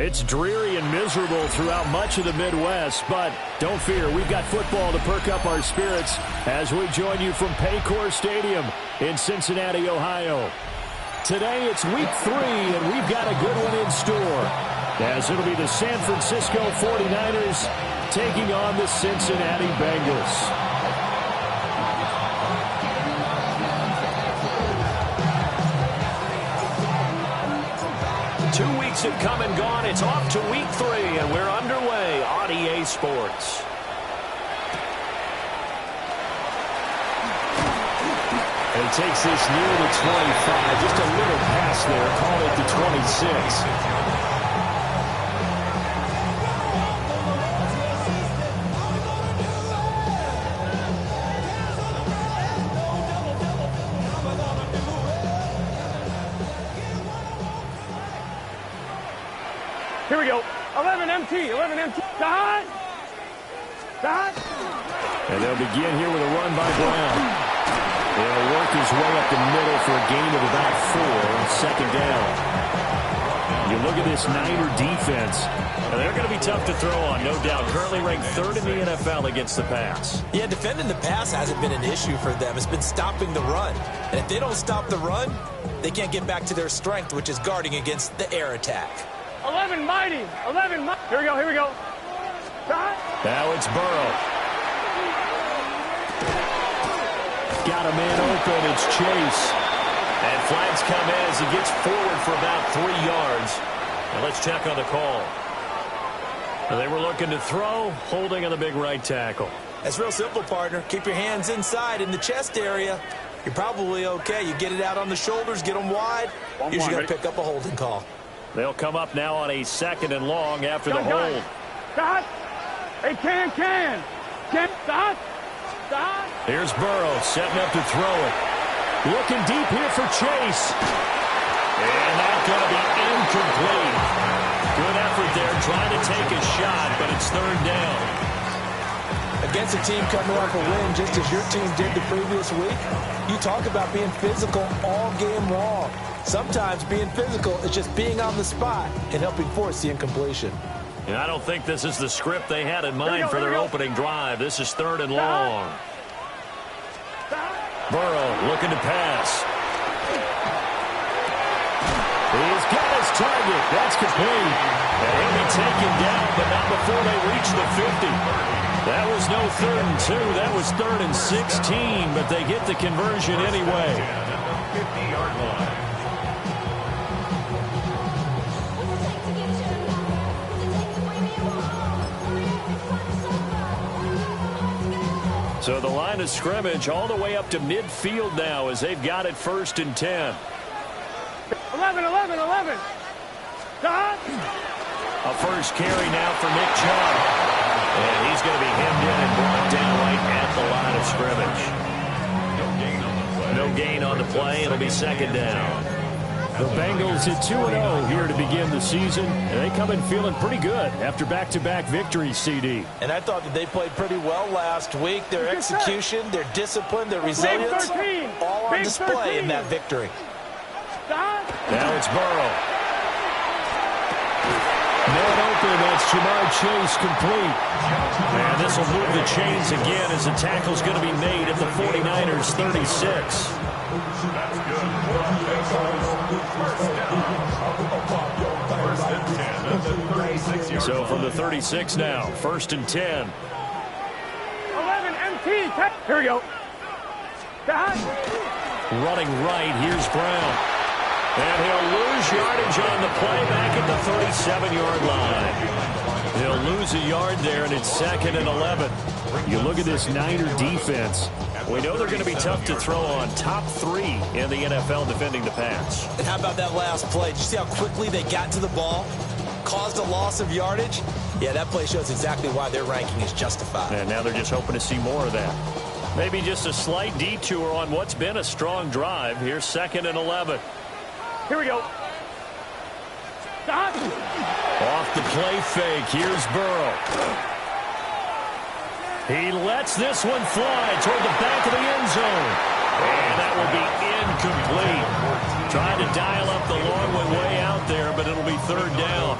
It's dreary and miserable throughout much of the Midwest, but don't fear, we've got football to perk up our spirits as we join you from Paycor Stadium in Cincinnati, Ohio. Today it's week 3, and we've got a good one in store, as it'll be the San Francisco 49ers taking on the Cincinnati Bengals. 2 weeks have come and gone. It's off to week 3, and we're underway on EA Sports. And he takes this near the 25, just a little pass there, call it the 26. Here we go. 11 MT. Dot. And they'll begin here with a run by Brown. They'll work his way up the middle for a gain of about 4, second down. You look at this Niner defense. And they're going to be tough to throw on, no doubt. Currently ranked 3rd in the NFL against the pass. Yeah, defending the pass hasn't been an issue for them. It's been stopping the run. And if they don't stop the run, they can't get back to their strength, which is guarding against the air attack. 11 mighty. Here we go. Dot. Now it's Burrow. Got a man open. It's Chase. And flags come in as he gets forward for about 3 yards. And let's check on the call. They were looking to throw, holding on the big right tackle. That's real simple, partner. Keep your hands inside in the chest area. You're probably okay. You get it out on the shoulders, get them wide. Usually going to pick up a holding call. They'll come up now on a 2nd and long after the hold. Dot. Hey, can. Dot. Here's Burrow setting up to throw it. Looking deep here for Chase. And that's going to be incomplete. Good effort there trying to take a shot, but it's 3rd down. Against a team coming off a win just as your team did the previous week, you talk about being physical all game long. Sometimes being physical is just being on the spot and helping force the incompletion. And I don't think this is the script they had in mind for their opening drive. This is 3rd and long. Burrow looking to pass. He's got his target. That's complete. And he'll be taken down, but not before they reach the 50. That was no 3rd and 2. That was 3rd and 16, but they get the conversion anyway. 50-yard line. So the line of scrimmage all the way up to midfield now as they've got it 1st and 10. 11. Dot. A first carry now for Nick Chubb. And he's going to be hemmed in and brought down right at the line of scrimmage. No gain on the play. It'll be 2nd down. The Bengals at 2-0 here to begin the season, and they come in feeling pretty good after back-to-back victories, CD. And I thought that they played pretty well last week. Their execution, their discipline, their resilience, all on display in that victory. Now it's Burrow. Man open, that's Jamar Chase complete. And this will move the chains again as the tackle's going to be made at the 49ers 36. So from the 36 now, 1st and 10. 11 MT. Here we go. Running right, here's Brown. And he'll lose yardage on the play back at the 37-yard line. He'll lose a yard there, and it's 2nd and 11. You look at this Niner defense. We know they're going to be tough to throw on. Top 3 in the NFL defending the pass. And how about that last play? Did you see how quickly they got to the ball? Caused a loss of yardage? Yeah, that play shows exactly why their ranking is justified. And now they're just hoping to see more of that. Maybe just a slight detour on what's been a strong drive. Here's 2nd and 11. Here we go. Dot. Off the play fake. Here's Burrow. He lets this one fly toward the back of the end zone. And that will be incomplete. Trying to dial up the long one way out there, but it'll be 3rd down.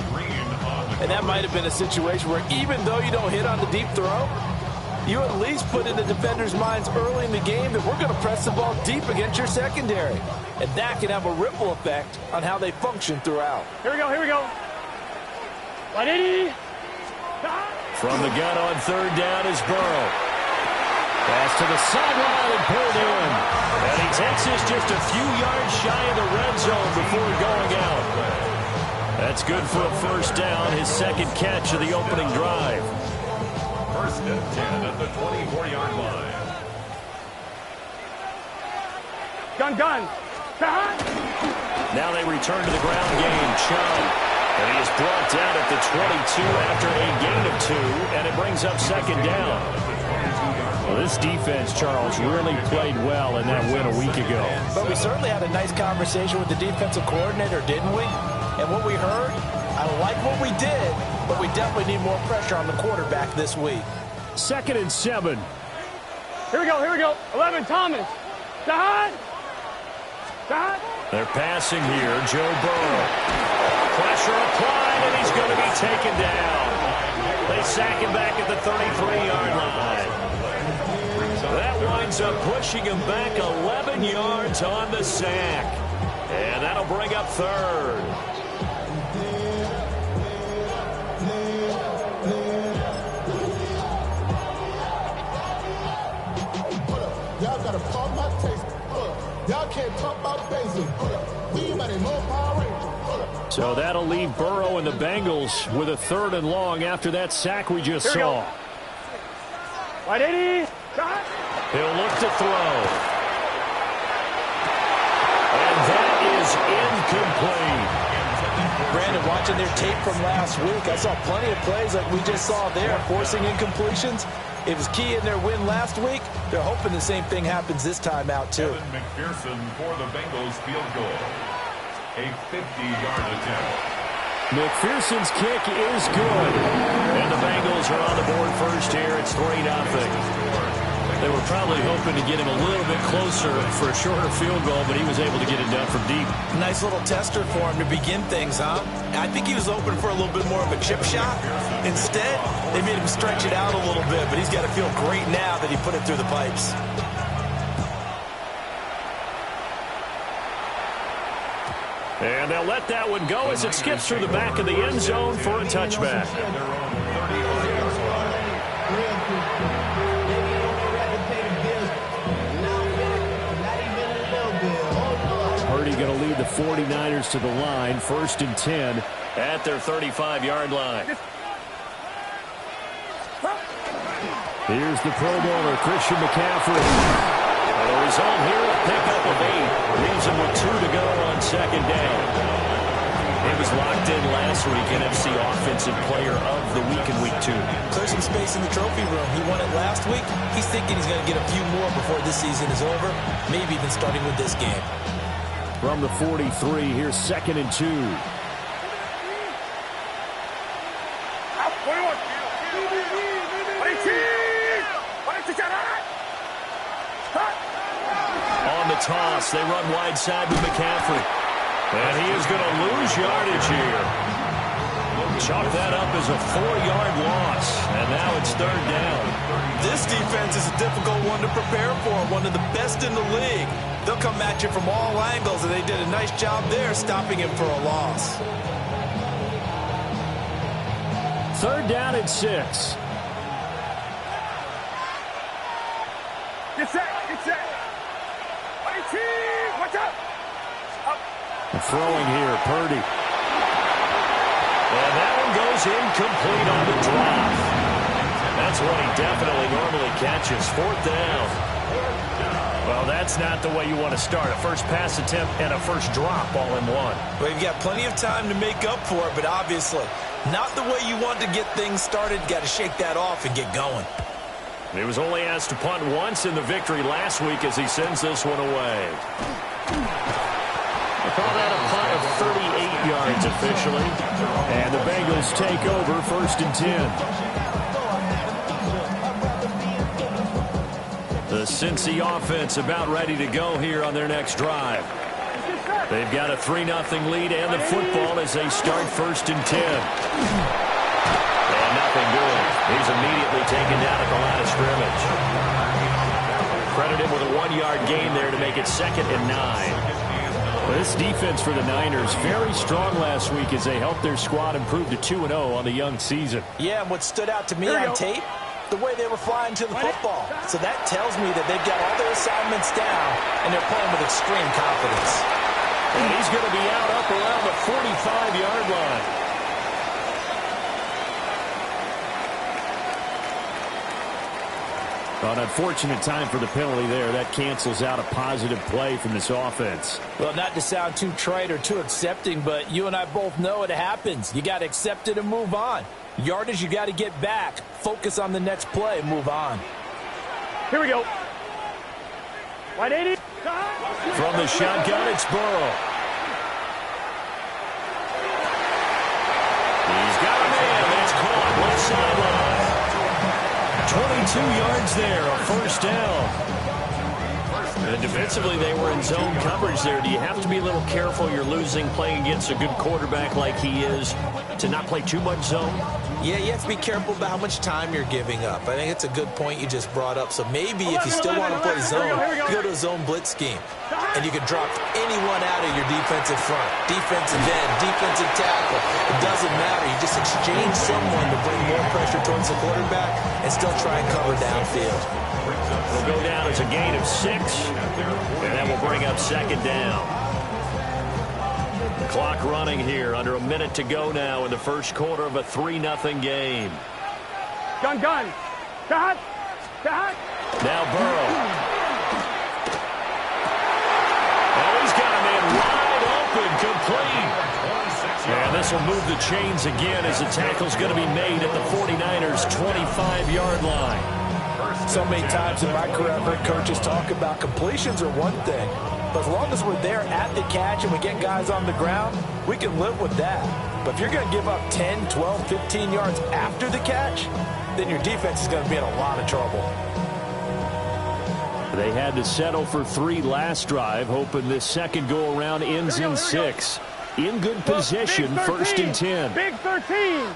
And that might have been a situation where even though you don't hit on the deep throw, you at least put in the defenders' minds early in the game that we're going to press the ball deep against your secondary. And that can have a ripple effect on how they function throughout. Here we go, here we go. 180. From the gun on third down is Burrow. Pass to the sideline and pulled in. And he takes us just a few yards shy of the red zone before going out. That's good for a first down, his second catch of the opening drive. First and 10 at the 24-yard line. Gun. Now they return to the ground game. Chubb. And he is brought down at the 22 after a gain of 2, and it brings up second down. Well, this defense, Charles, really played well in that win a week ago. But we certainly had a nice conversation with the defensive coordinator, didn't we? And what we heard, I like what we did, but we definitely need more pressure on the quarterback this week. 2nd and 7. Here we go. 11, Thomas. Dad. They're passing here. Joe Burrow. Pressure applied, and he's going to be taken down. They sack him back at the 33-yard line. That winds up pushing him back 11 yards on the sack. And that'll bring up third. Y'all got to pump my taste. Y'all can't talk about basic. We mighty more Power Rangers. So that'll leave Burrow and the Bengals with a 3rd and long after that sack we just saw. 180. He'll look to throw. And that is incomplete. Brandon, watching their tape from last week, I saw plenty of plays like we just saw there, forcing incompletions. It was key in their win last week. They're hoping the same thing happens this time out, too. Evan McPherson for the Bengals field goal. A 50-yard attempt. McPherson's kick is good. And the Bengals are on the board first here. It's 3-0. They were probably hoping to get him a little bit closer for a shorter field goal, but he was able to get it done from deep. Nice little tester for him to begin things, huh? I think he was open for a little bit more of a chip shot. Instead, they made him stretch it out a little bit, but he's got to feel great now that he put it through the pipes. And they'll let that one go as it skips through the back of the end zone for a touchback. Purdy going to lead the 49ers to the line, 1st and 10 at their 35-yard line. Here's the Pro Bowler, Christian McCaffrey. And the result here, a pickup of 8. Leaves him with 2 to go on second down. He was locked in last week, NFC Offensive Player of the Week in Week 2. Clear some space in the trophy room. He won it last week. He's thinking he's going to get a few more before this season is over, maybe even starting with this game. From the 43, here's 2nd and 2. On the toss, they run wide side with McCaffrey. And he is going to lose yardage here. Chalk that up as a 4-yard loss. And now it's 3rd down. This defense is a difficult one to prepare for, one of the best in the league. They'll come at you from all angles, and they did a nice job there stopping him for a loss. 3rd down and 6. Get set. Watch out. Throwing here, Purdy. And that one goes incomplete on the drop. That's what he definitely normally catches. 4th down. Well, that's not the way you want to start. A first pass attempt and a first drop all in one. Well, you've got plenty of time to make up for it, but obviously not the way you want to get things started. Got to shake that off and get going. He was only asked to punt once in the victory last week as he sends this one away. I call that a punt of 38 yards officially. And the Bengals take over 1st and 10. The Cincy offense about ready to go here on their next drive. They've got a 3-0 lead and the football as they start 1st and 10. And nothing doing. He's immediately taken down at the line of scrimmage. Credit him with a 1-yard gain there to make it 2nd and 9. Well, this defense for the Niners, very strong last week as they helped their squad improve to 2-0 on the young season. Yeah, and what stood out to me on tape, the way they were flying to the football. So that tells me that they've got all their assignments down, and they're playing with extreme confidence. And he's going to be out up around the 45-yard line. An unfortunate time for the penalty there. That cancels out a positive play from this offense. Well, not to sound too trite or too accepting, but you and I both know it happens. You got to accept it and move on. Yardage, you got to get back. Focus on the next play. Move on. Here we go. Wide 80. From the shotgun, it's Burrow. He's got a man. That's caught. Left sideline. 22 yards there, a first down. And defensively, they were in zone coverage there. Do you have to be a little careful? You're losing, playing against a good quarterback like he is, to not play too much zone? Yeah, you have to be careful about how much time you're giving up. I think it's a good point you just brought up. So maybe if you still want to play zone, you go to a zone blitz scheme. And you can drop anyone out of your defensive front. Defensive end, defensive tackle. It doesn't matter. You just exchange someone to bring more pressure towards the quarterback and still try and cover downfield. Will go down as a gain of 6. And that will bring up 2nd down. The clock running here. Under a minute to go now in the first quarter of a 3-0 game. Gun. Cut. Now Burrow. And he's got a man wide open, complete. And this will move the chains again as the tackle's going to be made at the 49ers' 25-yard line. So many times in my career, I've heard coaches talk about completions are one thing. But as long as we're there at the catch and we get guys on the ground, we can live with that. But if you're going to give up 10, 12, 15 yards after the catch, then your defense is going to be in a lot of trouble. They had to settle for 3 last drive, hoping this second go-around ends in 6. In good position, 1st and 10. Big 13.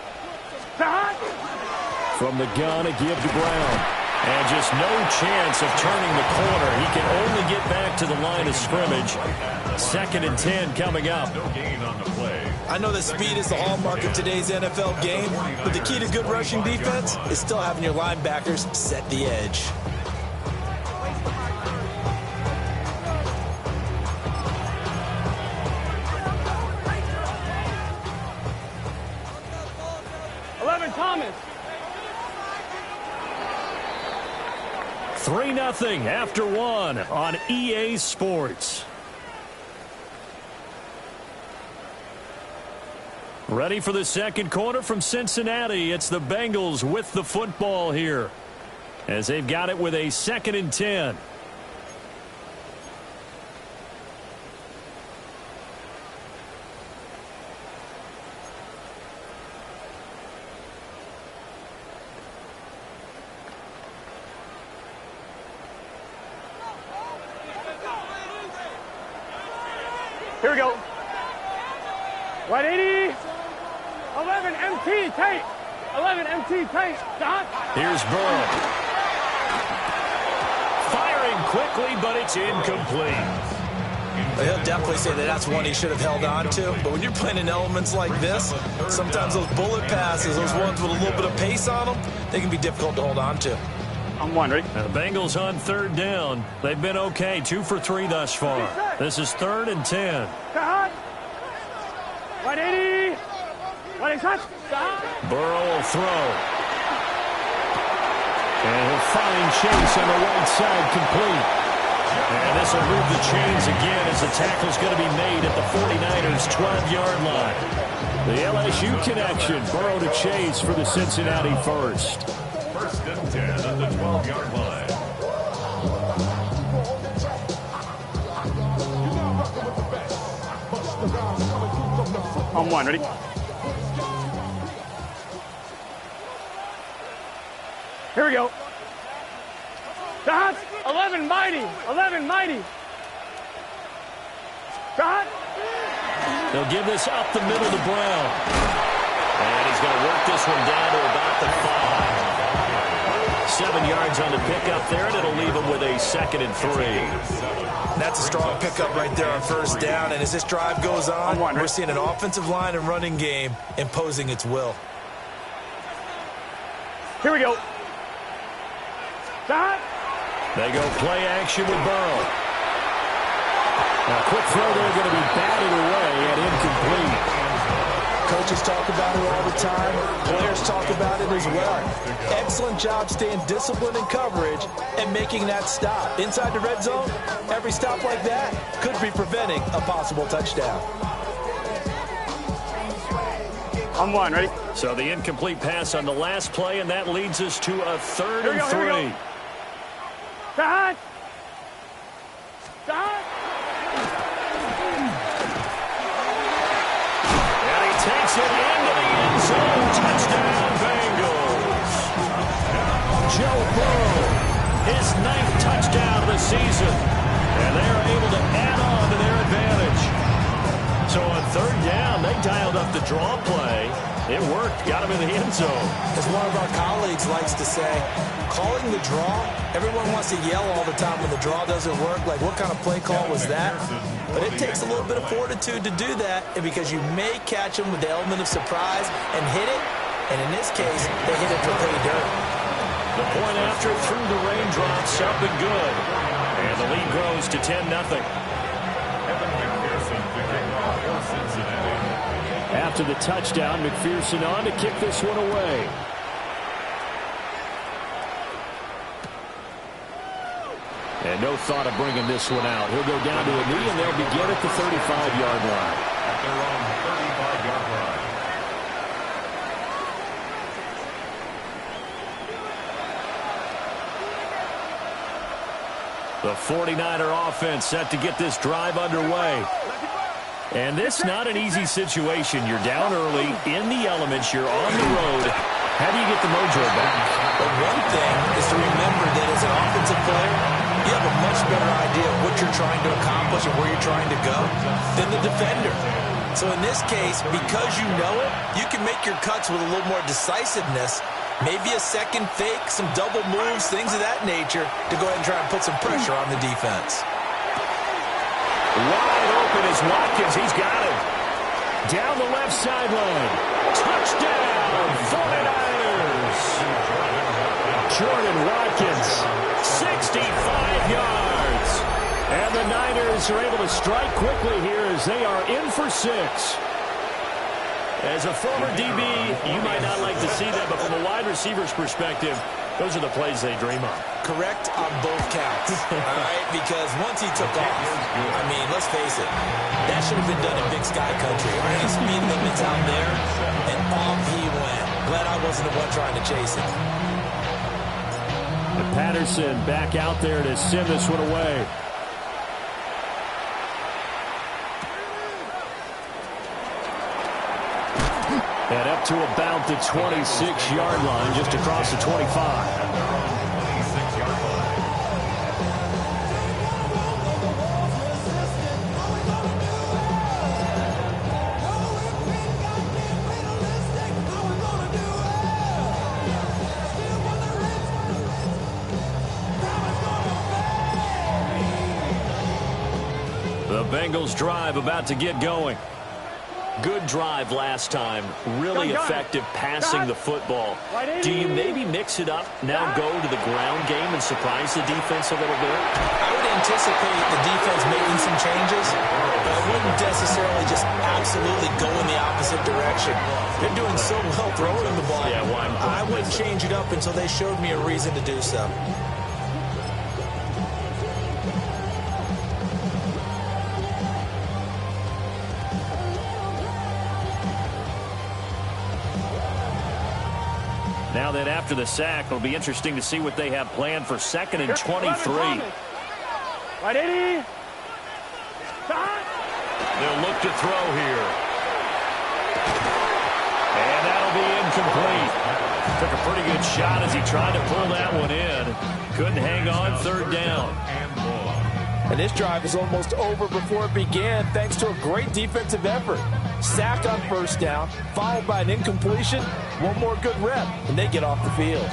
From the gun, a give to Brown. And just no chance of turning the corner. He can only get back to the line of scrimmage. 2nd and 10 coming up. No gain on the play. I know that speed is the hallmark of today's NFL game, but the key to good rushing defense is still having your linebackers set the edge. Thomas. 3-0 after 1 on EA Sports. Ready for the second quarter from Cincinnati. It's the Bengals with the football here as they've got it with a 2nd and 10. Here we go. 180. 11 MT tape. 11 MT tape. Don. Here's Burrow. Firing quickly, but it's incomplete. He'll definitely say that that's one he should have held on to. But when you're playing in elements like this, sometimes those bullet passes, those ones with a little bit of pace on them, they can be difficult to hold on to. I'm one, ready? The Bengals on 3rd down. They've been okay, 2 for 3 thus far. This is 3rd and 10. 180. 180. Burrow will throw. And he'll find Chase on the right side, complete. And this will move the chains again as the tackle's going to be made at the 49ers' 12-yard line. The LSU connection, Burrow to Chase for the Cincinnati first. 1st and 10 at the 12-yard line. I'm one, ready? Here we go. Dot. 11 mighty. 11 mighty. Dot. They'll give this up the middle to Brown. And he's going to work this one down to about the 5. 7 yards on the pickup there, and it'll leave him with a 2nd and 3. That's a strong pickup right there on first down. And as this drive goes on, we're seeing an offensive line and running game imposing its will. Here we go. Stop. They go play action with Burrow. Now, quick throw there, going to be batted away and incomplete. Coaches talk about it all the time. Players talk about it as well. Excellent job staying disciplined in coverage and making that stop. Inside the red zone, every stop like that could be preventing a possible touchdown. On one, ready? So the incomplete pass on the last play, and that leads us to a 3rd and 3. Stop. Stop. And he takes it into the end zone. Touchdown, Bengals. Joe Burrow, his 9th touchdown of the season. And they are able to add on to their advantage. So on 3rd down, they dialed up the draw play. It worked. Got him in the end zone. As one of our colleagues likes to say, calling the draw, everyone wants to yell all the time when the draw doesn't work. Like, what kind of play call was that? But it takes a little bit of fortitude to do that, and because you may catch them with the element of surprise and hit it. And in this case, they hit it for pay dirt. The point after through the raindrops, up and good. And the lead grows to 10-0. After the touchdown, McPherson on to kick this one away. And no thought of bringing this one out. He'll go down to a knee, and they'll begin at the 35-yard line. At their own 35-yard line. The 49er offense set to get this drive underway. And this not an easy situation. You're down early, in the elements, you're on the road. How do you get the mojo back? But one thing is to remember that as an offensive player, you have a much better idea of what you're trying to accomplish and where you're trying to go than the defender. So in this case, because you know it, you can make your cuts with a little more decisiveness, maybe a second fake, some double moves, things of that nature, to go ahead and try and put some pressure on the defense. Wide open is Watkins. He's got it. Down the left sideline. Touchdown, 49ers. Jordan Watkins, 65 yards. And the Niners are able to strike quickly here as they are in for 6. As a former DB, you might not like to see that, but from a wide receiver's perspective, those are the plays they dream of. Correct on both counts, all right? Because once he took off, I mean, let's face it, that should have been done in Big Sky Country. All right, speed limits out there, and off he went. Glad I wasn't the one trying to chase him. And Patterson back out there to send this one away. And up to about the 26-yard line, just across the 25. The Bengals drive about to get going. Good drive last time. Really effective passing the football. Do you maybe mix it up, now go to the ground game and surprise the defense a little bit? I would anticipate the defense making some changes, but I wouldn't necessarily just absolutely go in the opposite direction. They're doing so well throwing the ball. Yeah, I wouldn't change it up until they showed me a reason to do so. Now that after the sack, it'll be interesting to see what they have planned for 2nd and 23. Right, 80. They'll look to throw here. And that'll be incomplete. Took a pretty good shot as he tried to pull that one in. Couldn't hang on, 3rd down. And this drive is almost over before it began thanks to a great defensive effort. Sack on first down, followed by an incompletion. One more good rep, and they get off the field.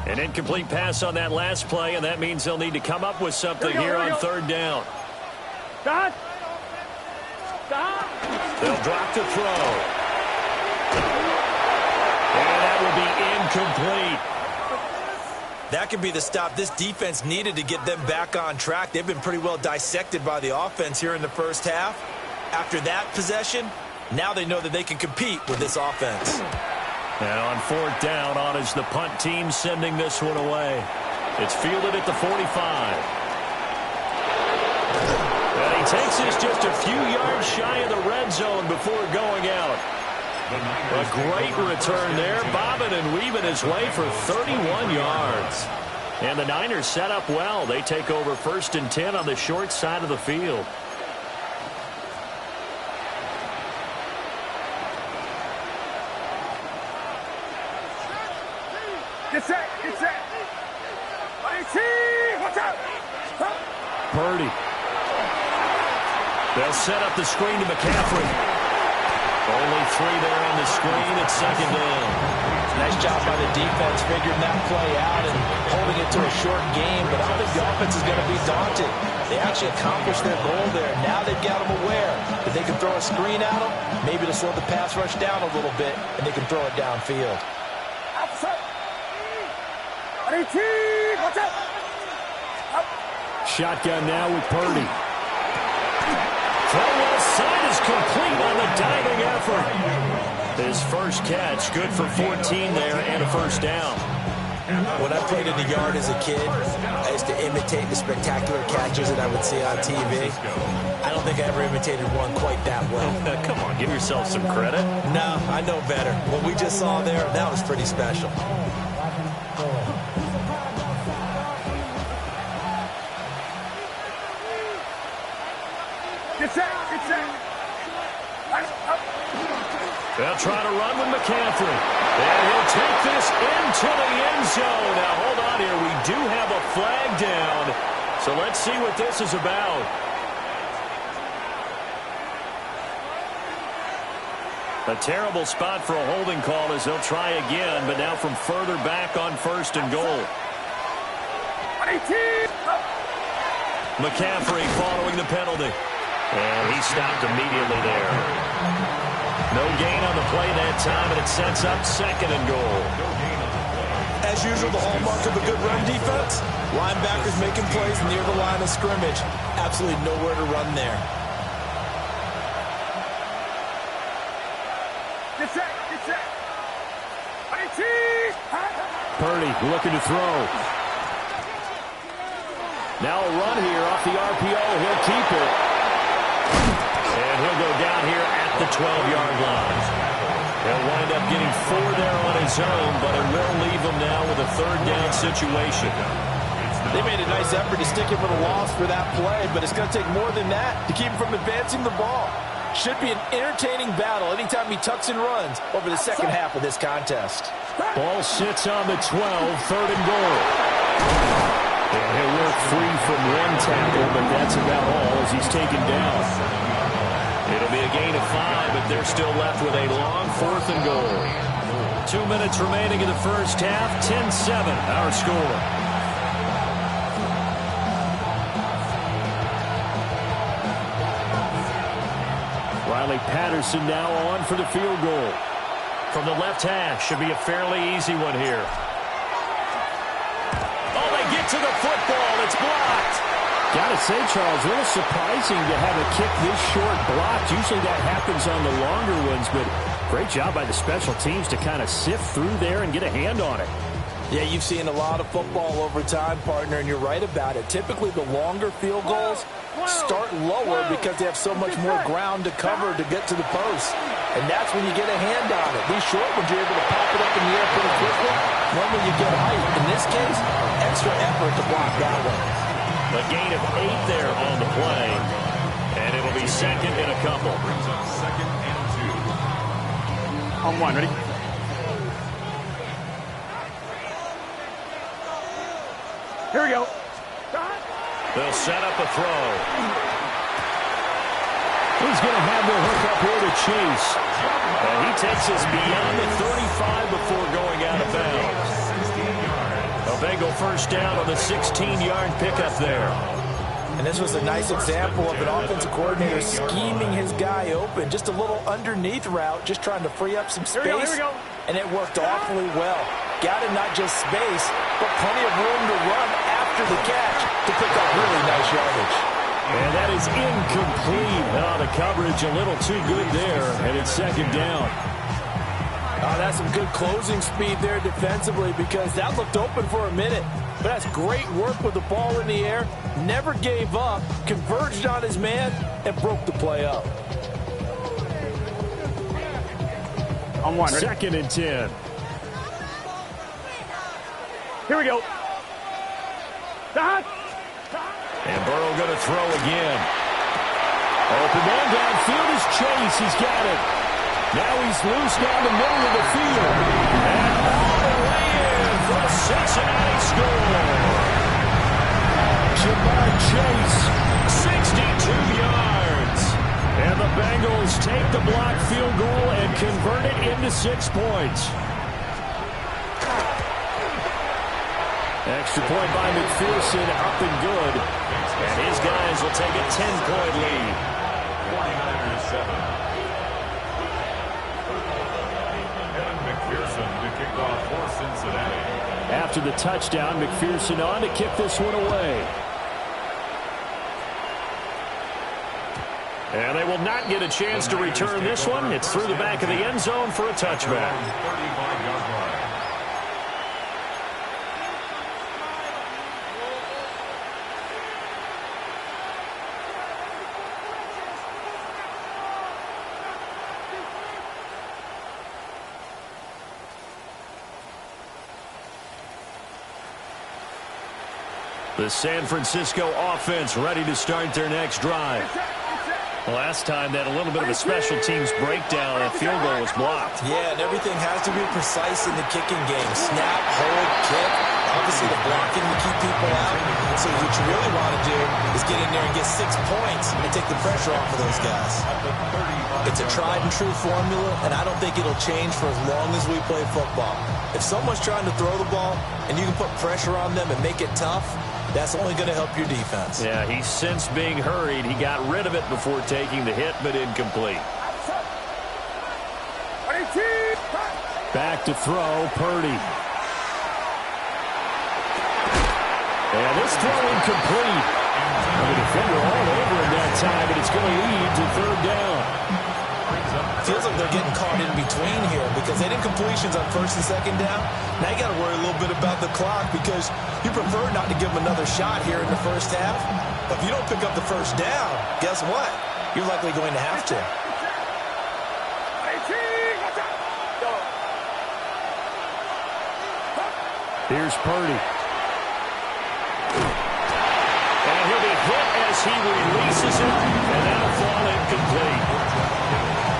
An incomplete pass on that last play, and that means they'll need to come up with something here on third down. They'll drop to throw. And that will be incomplete. That could be the stop this defense needed to get them back on track. They've been pretty well dissected by the offense here in the first half. After that possession, now they know that they can compete with this offense. And on fourth down, on is the punt team sending this one away. It's fielded at the 45. And he takes this just a few yards shy of the red zone before going out. A great return there, bobbing and weaving his way for 31 yards. And the Niners set up well. They take over 1st and 10 on the short side of the field. Get set, get set. Watch out. Purdy. They'll set up the screen to McCaffrey. Only 3 there on the screen at 2nd down. Nice job by the defense figuring that play out and holding it to a short game, but I don't think the offense is going to be daunted. They actually accomplished their goal there. Now they've got them aware that they can throw a screen at them, maybe to slow the pass rush down a little bit, and they can throw it downfield. Watch out. Shotgun now with Purdy. Throw left side is complete on the diving effort. His first catch, good for 14 there and a 1st down. When I played in the yard as a kid, I used to imitate the spectacular catches that I would see on TV. I don't think I ever imitated one quite that well. Come on, give yourself some credit. No, I know better. What we just saw there, that was pretty special. Get set, get set. They'll try to run with McCaffrey. And he'll take this into the end zone. Now, hold on here. We do have a flag down. So let's see what this is about. A terrible spot for a holding call as they'll try again, but now from further back on 1st and goal. McCaffrey following the penalty. And he stopped immediately there. No gain on the play that time, and it sets up 2nd and goal. As usual, the hallmark of a good run defense, linebackers making plays near the line of scrimmage. Absolutely nowhere to run there. Get set, get set. Purdy looking to throw. Now a run here off the RPO. He'll keep it. And he'll go down here at the 12-yard line. He'll wind up getting 4 there on his own, but it will leave him now with a 3rd down situation. They made a nice effort to stick him with a loss for that play, but it's going to take more than that to keep him from advancing the ball. Should be an entertaining battle anytime he tucks and runs over the second half of this contest. Ball sits on the 12, 3rd and goal. And he'll work free from one tackle, but that's about all as he's taken down. It'll be a gain of 5, but they're still left with a long 4th and goal. 2 minutes remaining in the first half, 10-7 our score. Riley Patterson now on for the field goal. From the left hash, should be a fairly easy one here. Oh, they get to the football. It's blocked. Gotta say, Charles, a little surprising to have a kick this short blocked. Usually that happens on the longer ones, but great job by the special teams to kind of sift through there and get a hand on it. Yeah, you've seen a lot of football over time, partner, and you're right about it. Typically, the longer field goals start lower because they have so much more ground to cover to get to the post. And that's when you get a hand on it. These short ones, you're able to pop it up in the air pretty quickly. Normally, you get height. In this case, extra effort to block that one. A gain of 8 there on the play. And it'll be 2nd and a couple. Brings up 2nd and 2. On 1, ready? Here we go. They'll set up a throw. He's going to have the hook up here to Chase. And he takes us beyond the 35 before going out of bounds. A Bengal first down on the 16-yard pickup there. And this was a nice example of an offensive coordinator scheming his guy open. Just a little underneath route, just trying to free up some space. Here we go. And it worked awfully well. Got him not just space, but plenty of room to run after the catch to pick up really nice yardage. And that is incomplete. Oh, the coverage a little too good there, and it's second down. That's some good closing speed there defensively because that looked open for a minute. But that's great work with the ball in the air. Never gave up, converged on his man, and broke the play up. On one. Ready? Second and 10. Here we go. And Burrow going to throw again. Open man downfield is Chase. He's got it. Now he's loose down the middle of the field. And all the way in for a Cincinnati score. Jamar Chase, 62 yards. And the Bengals take the blocked field goal and convert it into 6 points. Extra point by McPherson, up and good. And his guys will take a 10-point lead. 49-7. And McPherson to kick off for Cincinnati. After the touchdown, McPherson on to kick this one away. And they will not get a chance to return this one. It's through the back of the end zone for a touchback. 35-yard line. The San Francisco offense ready to start their next drive. Last time they had a little bit of a special teams breakdown. That field goal was blocked. Yeah, and everything has to be precise in the kicking game. Snap, hold, kick. Obviously the blocking to keep people out. So what you really want to do is get in there and get 6 points and take the pressure off of those guys. It's a tried and true formula, and I don't think it'll change for as long as we play football. If someone's trying to throw the ball and you can put pressure on them and make it tough, that's only going to help your defense. Yeah, he's since being hurried. He got rid of it before taking the hit, but incomplete. Back to throw, Purdy. And this throw incomplete. The defender all over him that time, but it's going to lead to third down. Feels like they're getting caught in between here because they did completions on first and second down. Now you got to worry a little bit about the clock because you prefer not to give them another shot here in the first half. But if you don't pick up the first down, guess what? You're likely going to have to. Here's Purdy. And he'll be hit as he releases it, and that'll fall incomplete.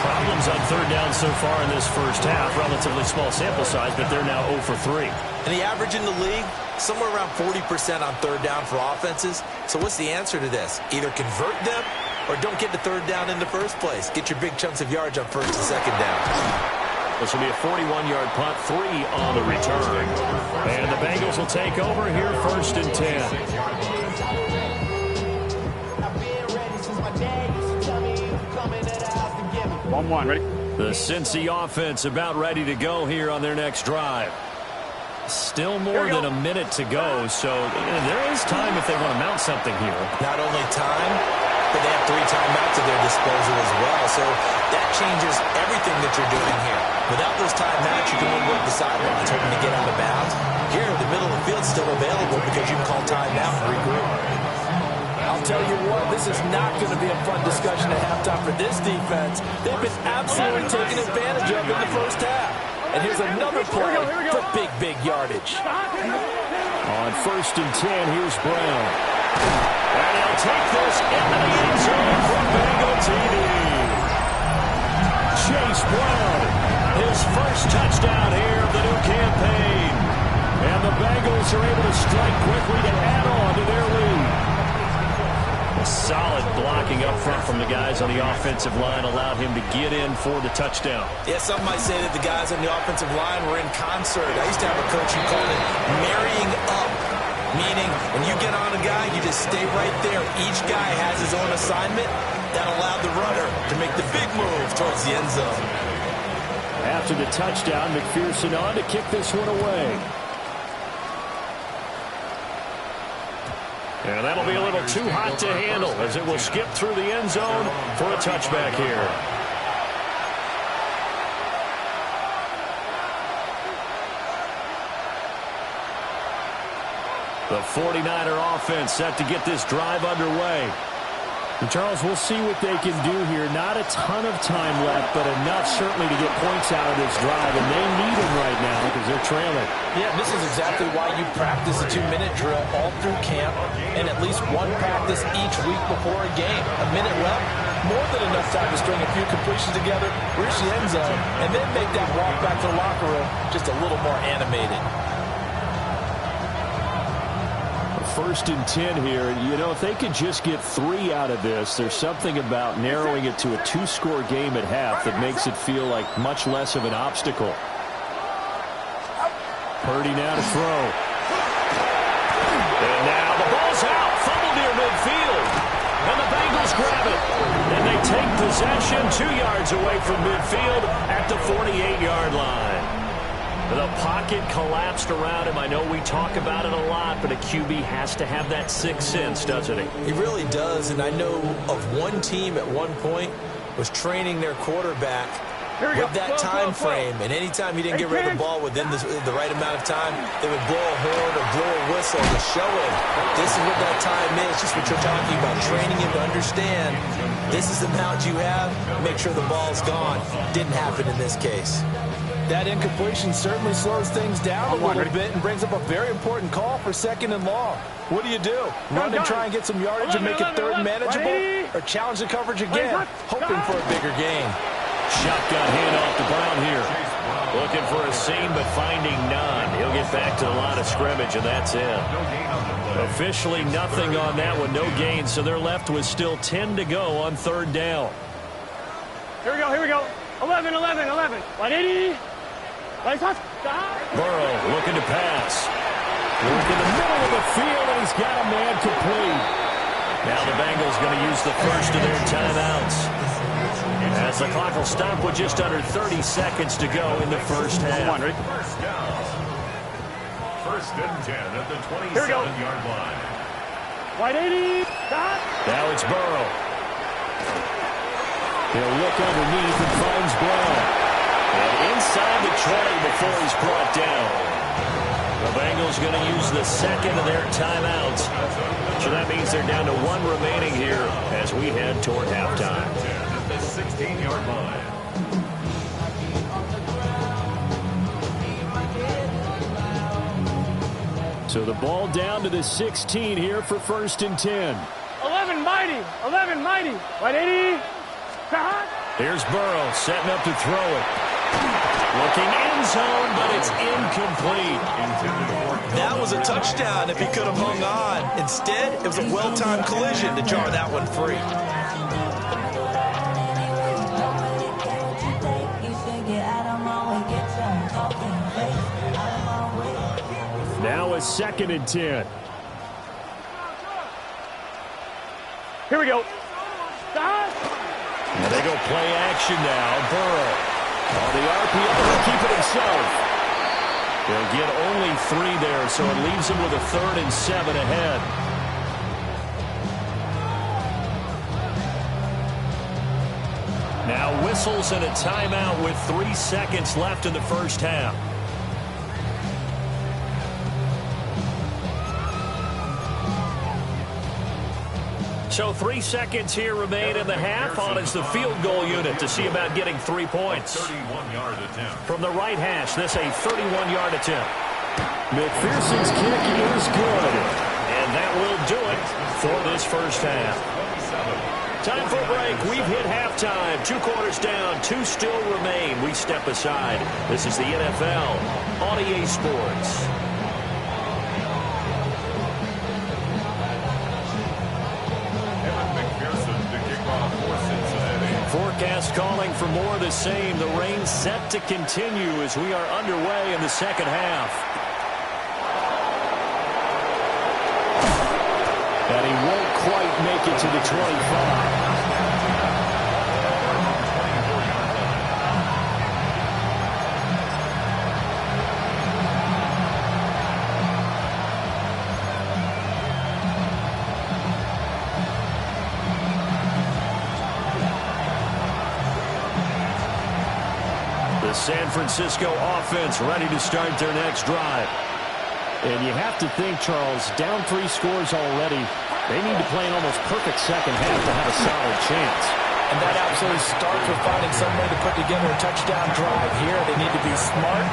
Problems on third down so far in this first half. Relatively small sample size, but they're now 0 for 3. And the average in the league, somewhere around 40% on third down for offenses. So what's the answer to this? Either convert them or don't get the third down in the first place. Get your big chunks of yards on first and second down. This will be a 41-yard punt, 3 on the return. And the Bengals will take over here first and 10. 1-1, ready? The Cincy offense about ready to go here on their next drive. Still more than a minute to go, so there is time if they want to mount something here. Not only time, but they have 3 timeouts at their disposal as well, so that changes everything that you're doing here. Without those timeouts, you can only work the sidelines hoping to get out of bounds. Here, the middle of the field's still available because you can call timeout and regroup. I'll tell you what, this is not going to be a fun discussion at halftime for this defense. They've been absolutely taken advantage of in the first half. And here's another play for big, big yardage. On first and 10, here's Brown. And he'll take this into the end zone for Bengal TD. Chase Brown, his first touchdown here of the new campaign. And the Bengals are able to strike quickly to add on to their lead. A solid blocking up front from the guys on the offensive line allowed him to get in for the touchdown. Yeah, some might say that the guys on the offensive line were in concert. I used to have a coach who called it marrying up, meaning when you get on a guy, you just stay right there. Each guy has his own assignment. That allowed the runner to make the big move towards the end zone. After the touchdown, McPherson on to kick this one away. And that'll be a little too hot to handle as it will skip through the end zone for a touchback here. The 49er offense set to get this drive underway. And Charles, we'll see what they can do here. Not a ton of time left, but enough certainly to get points out of this drive, and they need them right now because they're trailing. Yeah, this is exactly why you practice a 2-minute drill all through camp and at least one practice each week before a game. A minute left, more than enough time to string a few completions together, reach the end zone, and then make that walk back to the locker room just a little more animated. 1st and 10 here. You know, if they could just get 3 out of this, there's something about narrowing it to a 2-score game at half that makes it feel like much less of an obstacle. Purdy now to throw. And now the ball's out. Fumble near midfield. And the Bengals grab it. And they take possession 2 yards away from midfield at the 48-yard line. The pocket collapsed around him. I know we talk about it a lot, but a QB has to have that sixth sense, doesn't he? He really does, and I know of one team at one point was training their quarterback with that time frame, and anytime he didn't get rid of the ball within the right amount of time, they would blow a horn or blow a whistle to show him this is what that time is, just what you're talking about, training him to understand this is the amount you have, make sure the ball's gone. Didn't happen in this case. That incompletion certainly slows things down a little bit and brings up a very important call for 2nd and long. What do? Run and try and get some yardage and make it 3rd and manageable, or challenge the coverage again, hoping for a bigger gain. Shotgun handoff to Brown here. Looking for a seam, but finding none. He'll get back to the line of scrimmage, and that's it. Officially nothing on that one, no gain, so they're left with still 10 to go on 3rd down. Here we go. 11. 180. Burrow looking to pass. Look in the middle of the field, and he's got a man complete. Now the Bengals going to use the first of their timeouts, as the clock will stop with just under 30 seconds to go in the first half. 1st and 10 at the 27-yard line. 180. Now it's Burrow. He'll look underneath and finds Brown. And inside the 20 before he's brought down. The Bengals going to use the 2nd of their timeouts. So that means they're down to 1 remaining here as we head toward halftime. At the 16-yard line. So the ball down to the 16 here for 1st and 10. 11 mighty. 180. Here's Burrow setting up to throw it. Looking end zone, but it's incomplete. That was a touchdown if he could have hung on. Instead, it was a well-timed collision to jar that one free. Now a 2nd and 10. Here we go. And they go play action now. Burrow on the RPO, he'll keep it himself. They'll get only 3 there, so it leaves them with a 3rd and 7 ahead. Now whistles and a timeout with 3 seconds left in the first half. So 3 seconds here remain in the half. On is the field goal unit to see about getting 3 points. 31-yard attempt. From the right hash, this a 31-yard attempt. McPherson's kick is good. And that will do it for this first half. Time for a break. We've hit halftime. 2 quarters down. 2 still remain. We step aside. This is the NFL on EA Sports. forecast calling for more of the same. The rain set to continue as we are underway in the second half. And he won't quite make it to the 25. San Francisco offense ready to start their next drive. And you have to think, Charles, down 3 scores already. They need to play an almost perfect second half to have a solid chance. And that absolutely starts with finding some way to put together a touchdown drive here. They need to be smart,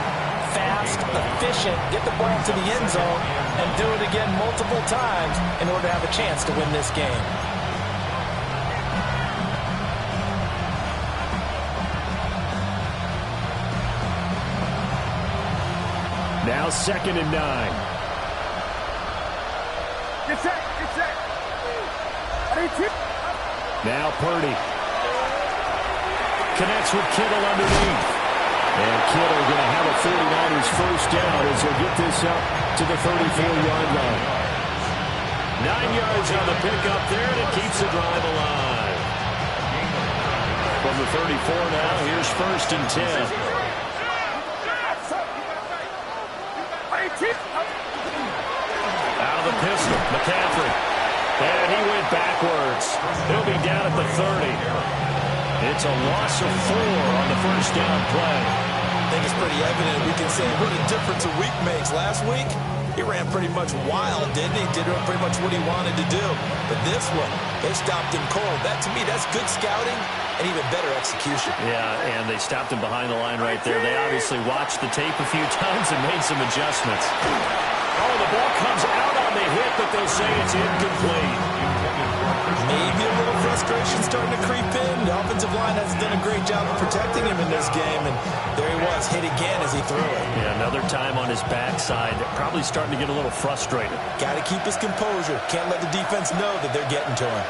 fast, efficient, get the ball to the end zone, and do it again multiple times in order to have a chance to win this game. Now 2nd and 9. Get set, get set. Now Purdy. Connects with Kittle underneath. And Kittle going to have a 49ers first down as he'll get this up to the 34-yard line. 9 yards on the pickup there, and it keeps the drive alive. From the 34 now, here's 1st and 10. Out of the pistol, McCaffrey. And he went backwards. He'll be down at the 30. It's a loss of 4 on the first down play. I think it's pretty evident. We can say what a difference a week makes. Last week, he ran pretty much wild, didn't he? Did pretty much what he wanted to do. But this one, they stopped him cold. That, to me, that's good scouting and even better execution. Yeah, and they stopped him behind the line right there. They obviously watched the tape a few times and made some adjustments. Oh, the ball comes out on the hit, but they'll say it's incomplete. Maybe a little frustration starting to creep in. The offensive line has done a great job of protecting him in this game, and there he was, hit again as he threw it. Yeah, another time on his backside, probably starting to get a little frustrated. Got to keep his composure. Can't let the defense know that they're getting to him.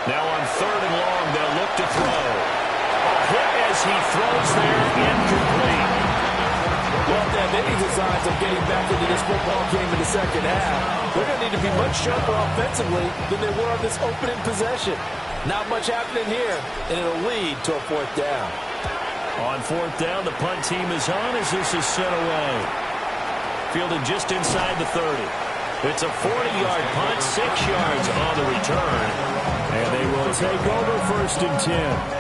Now on 3rd and long, they'll look to throw. A hit as he throws there, incomplete. Well, if they have any designs of getting back into this football game in the second half, they're going to need to be much sharper offensively than they were on this opening possession. Not much happening here, and it'll lead to a 4th down. On 4th down, the punt team is on as this is sent away. Fielded just inside the 30. It's a 40-yard punt, 6 yards on the return. And they will take over 1st and 10.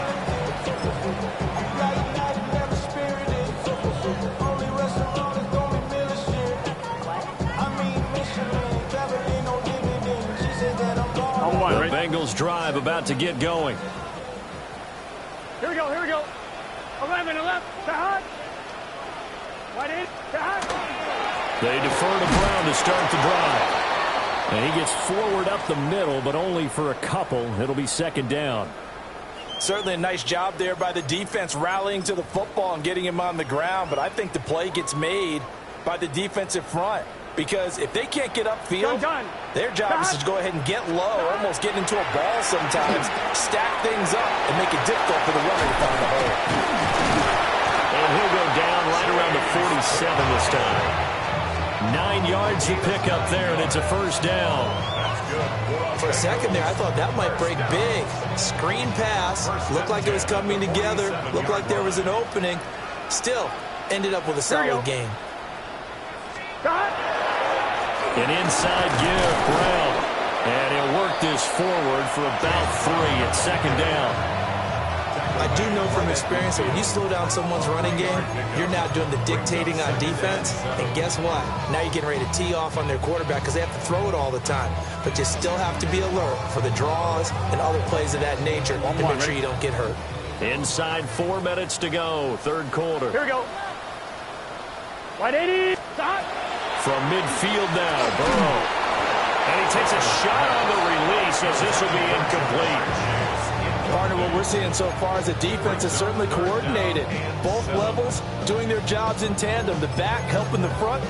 The Bengals drive about to get going. Here we go, here we go. 11, to hot. Wide in, to hot. They defer to Brown to start the drive. And he gets forward up the middle, but only for a couple. It'll be 2nd down. Certainly a nice job there by the defense rallying to the football and getting him on the ground, but I think the play gets made by the defensive front. Because if they can't get upfield, their job is to go ahead and get low, almost get into a ball sometimes, stack things up, and make it difficult for the runner to find the hole. And he'll go down right around the 47 this time. 9 yards to pick up there, and it's a 1st down. For a second there, I thought that might break big. Screen pass, looked like it was coming together, looked like there was an opening. Still, ended up with a solid game. An inside give, Brown. And he'll work this forward for about 3 at 2nd down. I do know from experience that when you slow down someone's running game, you're now doing the dictating on defense. And guess what? Now you're getting ready to tee off on their quarterback because they have to throw it all the time. But you still have to be alert for the draws and other plays of that nature to make sure you don't get hurt. Inside 4 minutes to go, 3rd quarter. Here we go. 180. From midfield now, Burrow. And he takes a shot on the release as this will be incomplete. Partner, what we're seeing so far is the defense is certainly coordinated. Both levels doing their jobs in tandem. The back helping the front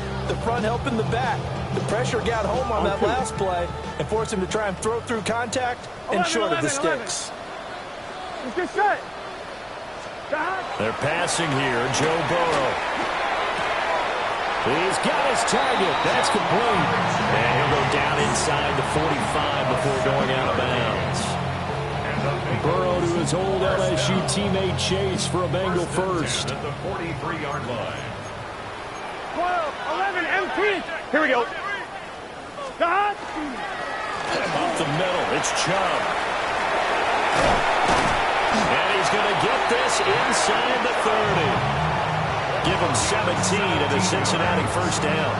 helping the back. The pressure got home on that last play and forced him to try and throw through contact and short of the sticks. Get set. They're passing here. Joe Burrow. He's got his target. That's complete. And he'll go down inside the 45 before going out of bounds. Burrow to his old LSU teammate Chase for a Bengal first. At the 43-yard line. 12, 11, MP. Here we go. Stop. Up the middle, it's Chubb. And he's going to get this inside the 30. Give him 17 at a Cincinnati first down.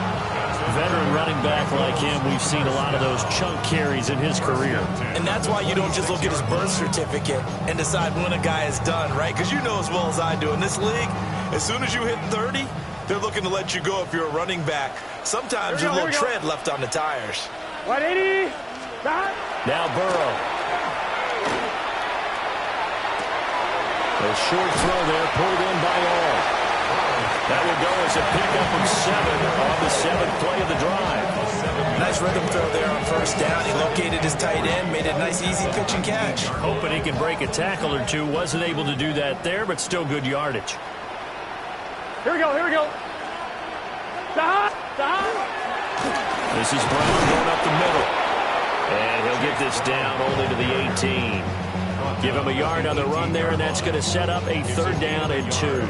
Veteran running back like him, we've seen a lot of those chunk carries in his career. And that's why you don't just look at his birth certificate and decide when a guy is done, right? Because you know as well as I do, in this league, as soon as you hit 30, they're looking to let you go if you're a running back. Sometimes there's a little tread left on the tires. 180. Stop. Now Burrow. A short throw there, pulled in by all. That will go as a pickup of 7 on the 7th play of the drive. Nice rhythm throw there on first down. He located his tight end, made it a nice, easy pitch and catch. Hoping he can break a tackle or two. Wasn't able to do that there, but still good yardage. Here we go. Here we go. Stop. Stop. This is Brown going up the middle. And he'll get this down only to the 18. Give him a yard on the run there, and that's going to set up a 3rd down and 2.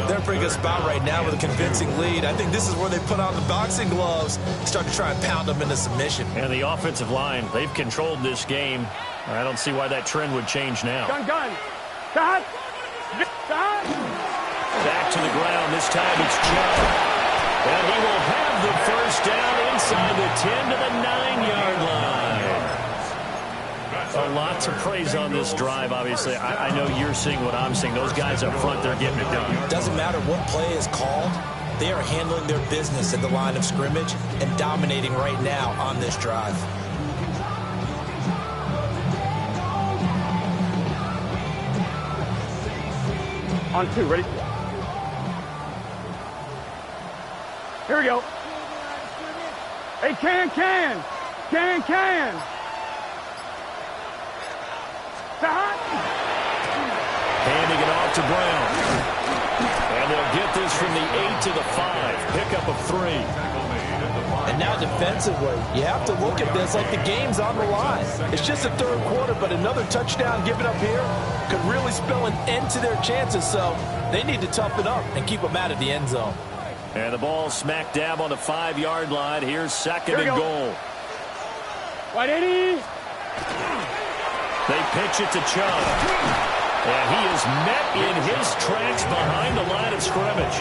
They're a pretty good spot right now with a convincing lead. I think this is where they put on the boxing gloves, start to try and pound them into submission. And the offensive line, they've controlled this game. I don't see why that trend would change now. Gun. Stop. Stop. Back to the ground. This time it's Chubb. And he will have the first down inside the 10 to the 9-yard line. A lot to praise on this drive, obviously. I know you're seeing what I'm seeing. Those guys up front, they're getting it done. Doesn't matter what play is called. They are handling their business at the line of scrimmage and dominating right now on this drive. On 2, ready? Here we go. Hey, can. Handing it off to Brown. And they'll get this from the 8 to the 5. Pickup of 3. And now defensively, you have to look at this like the game's on the line. It's just the 3rd quarter, but another touchdown given up here could really spell an end to their chances. So they need to toughen up and keep them out of the end zone. And the ball smack dab on the 5-yard line. Here's 2nd and goal. 180. They pitch it to Chubb. And he is met in his tracks behind the line of scrimmage.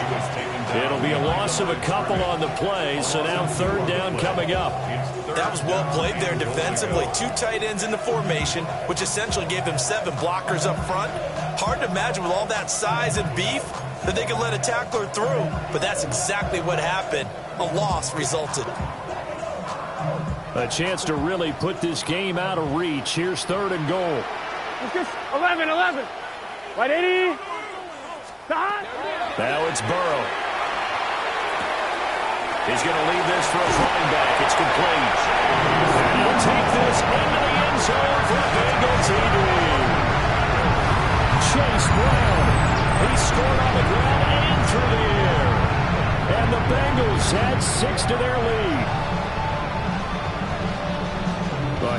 It'll be a loss of a couple on the play, so now 3rd down coming up. That was well played there defensively. 2 tight ends in the formation, which essentially gave them 7 blockers up front. Hard to imagine with all that size and beef that they could let a tackler through, but that's exactly what happened. A loss resulted. A chance to really put this game out of reach. Here's 3rd and goal. 11. 180. Stop. Now it's Burrow. He's going to leave this for a running back. It's complete. And he'll take this into the end zone for Bengal TD. Chase Brown. He scored on the ground and through the air. And the Bengals add 6 to their lead.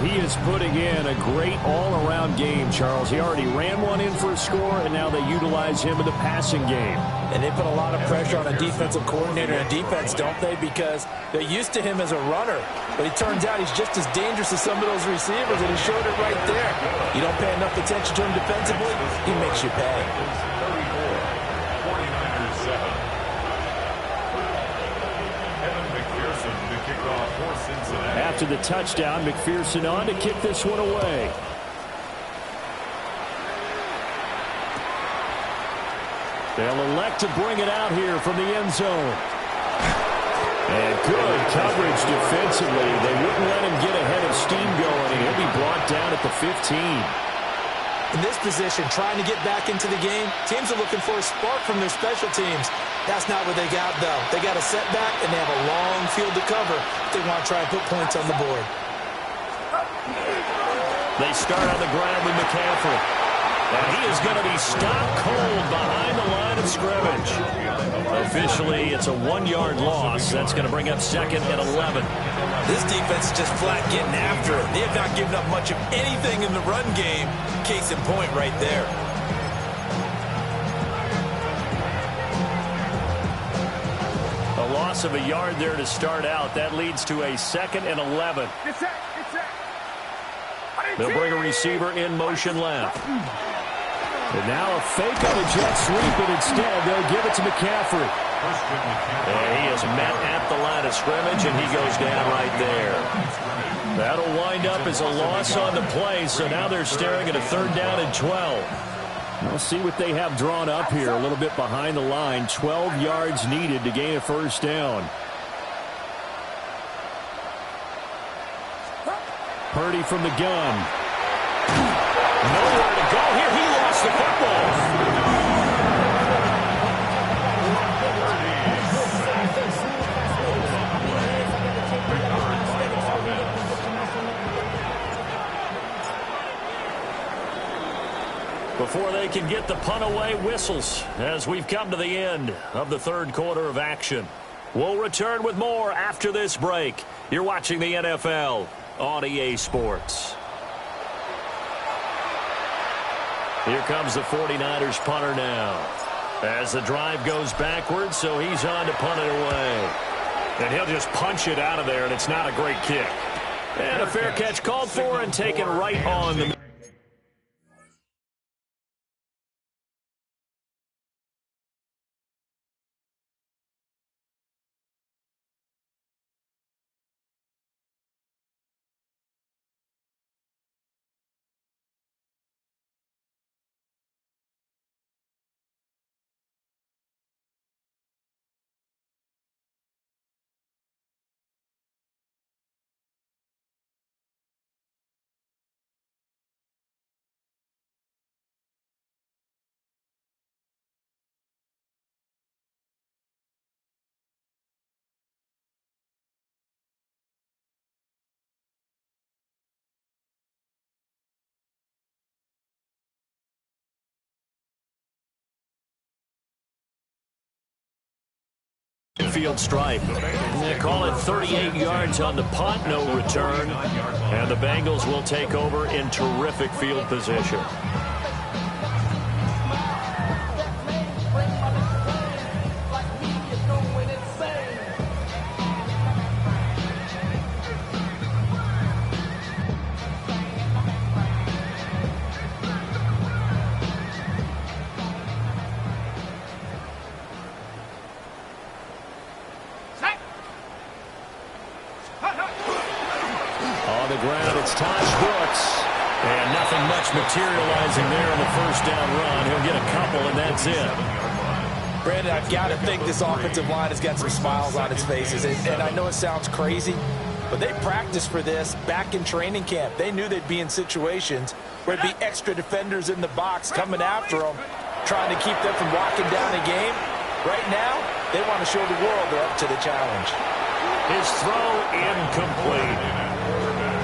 He is putting in a great all-around game, Charles. He already ran one in for a score, and now they utilize him in the passing game. And they put a lot of pressure on a defensive coordinator and defense, don't they? Because they're used to him as a runner. But it turns out he's just as dangerous as some of those receivers, and he showed it right there. You don't pay enough attention to him defensively, he makes you pay. 49ers 7. To kick off for Cincinnati. After the touchdown, McPherson on to kick this one away. They'll elect to bring it out here from the end zone. And good coverage defensively. They wouldn't let him get ahead of steam going, and he'll be brought down at the 15. In this position, trying to get back into the game, teams are looking for a spark from their special teams. That's not what they got, though. They got a setback, and they have a long field to cover if they want to try and put points on the board. They start on the ground with McCaffrey. And he is going to be stopped cold behind the line of scrimmage. Officially, it's a 1-yard loss. That's going to bring up 2nd and 11. This defense is just flat getting after it. They have not given up much of anything in the run game. Case in point right there. A loss of a yard there to start out. That leads to a 2nd and 11. They'll bring a receiver in motion left. And now a fake on a jet sweep, and instead they'll give it to McCaffrey. And he is met at the line of scrimmage, and he goes down right there. That'll wind up as a loss on the play, so now they're staring at a 3rd down and 12. We'll see what they have drawn up here. A little bit behind the line. 12 yards needed to gain a 1st down. Purdy from the gun. Nowhere to go here. He lost the football. Before they can get the punt away, whistles as we've come to the end of the 3rd quarter of action. We'll return with more after this break. You're watching the NFL on EA Sports. Here comes the 49ers punter now. As the drive goes backwards, so he's on to punt it away. And he'll just punch it out of there, and it's not a great kick. And a fair catch called for and taken right on the... Field stripe. They call it 38 yards on the punt, no return. And the Bengals will take over in terrific field position. Materializing there on the 1st down run. He'll get a couple, and that's it. Brandon, I've got to think this offensive line has got some smiles on its faces. And I know it sounds crazy, but they practiced for this back in training camp. They knew they'd be in situations where there'd be extra defenders in the box coming after them, trying to keep them from locking down a game. Right now, they want to show the world they're up to the challenge. His throw incomplete.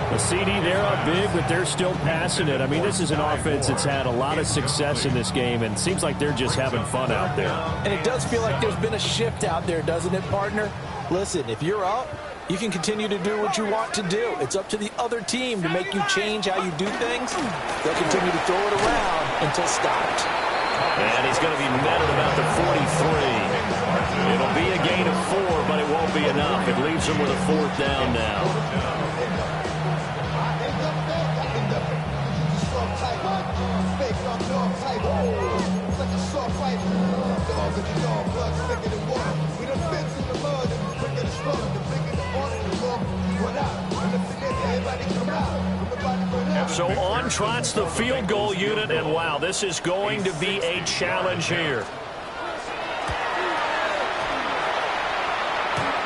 The CD, they're up big, but they're still passing it. I mean, this is an offense that's had a lot of success in this game, and it seems like they're just having fun out there. And it does feel like there's been a shift out there, doesn't it, partner? Listen, if you're up, you can continue to do what you want to do. It's up to the other team to make you change how you do things. They'll continue to throw it around until stopped. And he's going to be met at about the 43. It'll be a gain of 4, but it won't be enough. It leaves him with a 4th down now. So on trots the field goal unit, and wow, this is going to be a challenge here.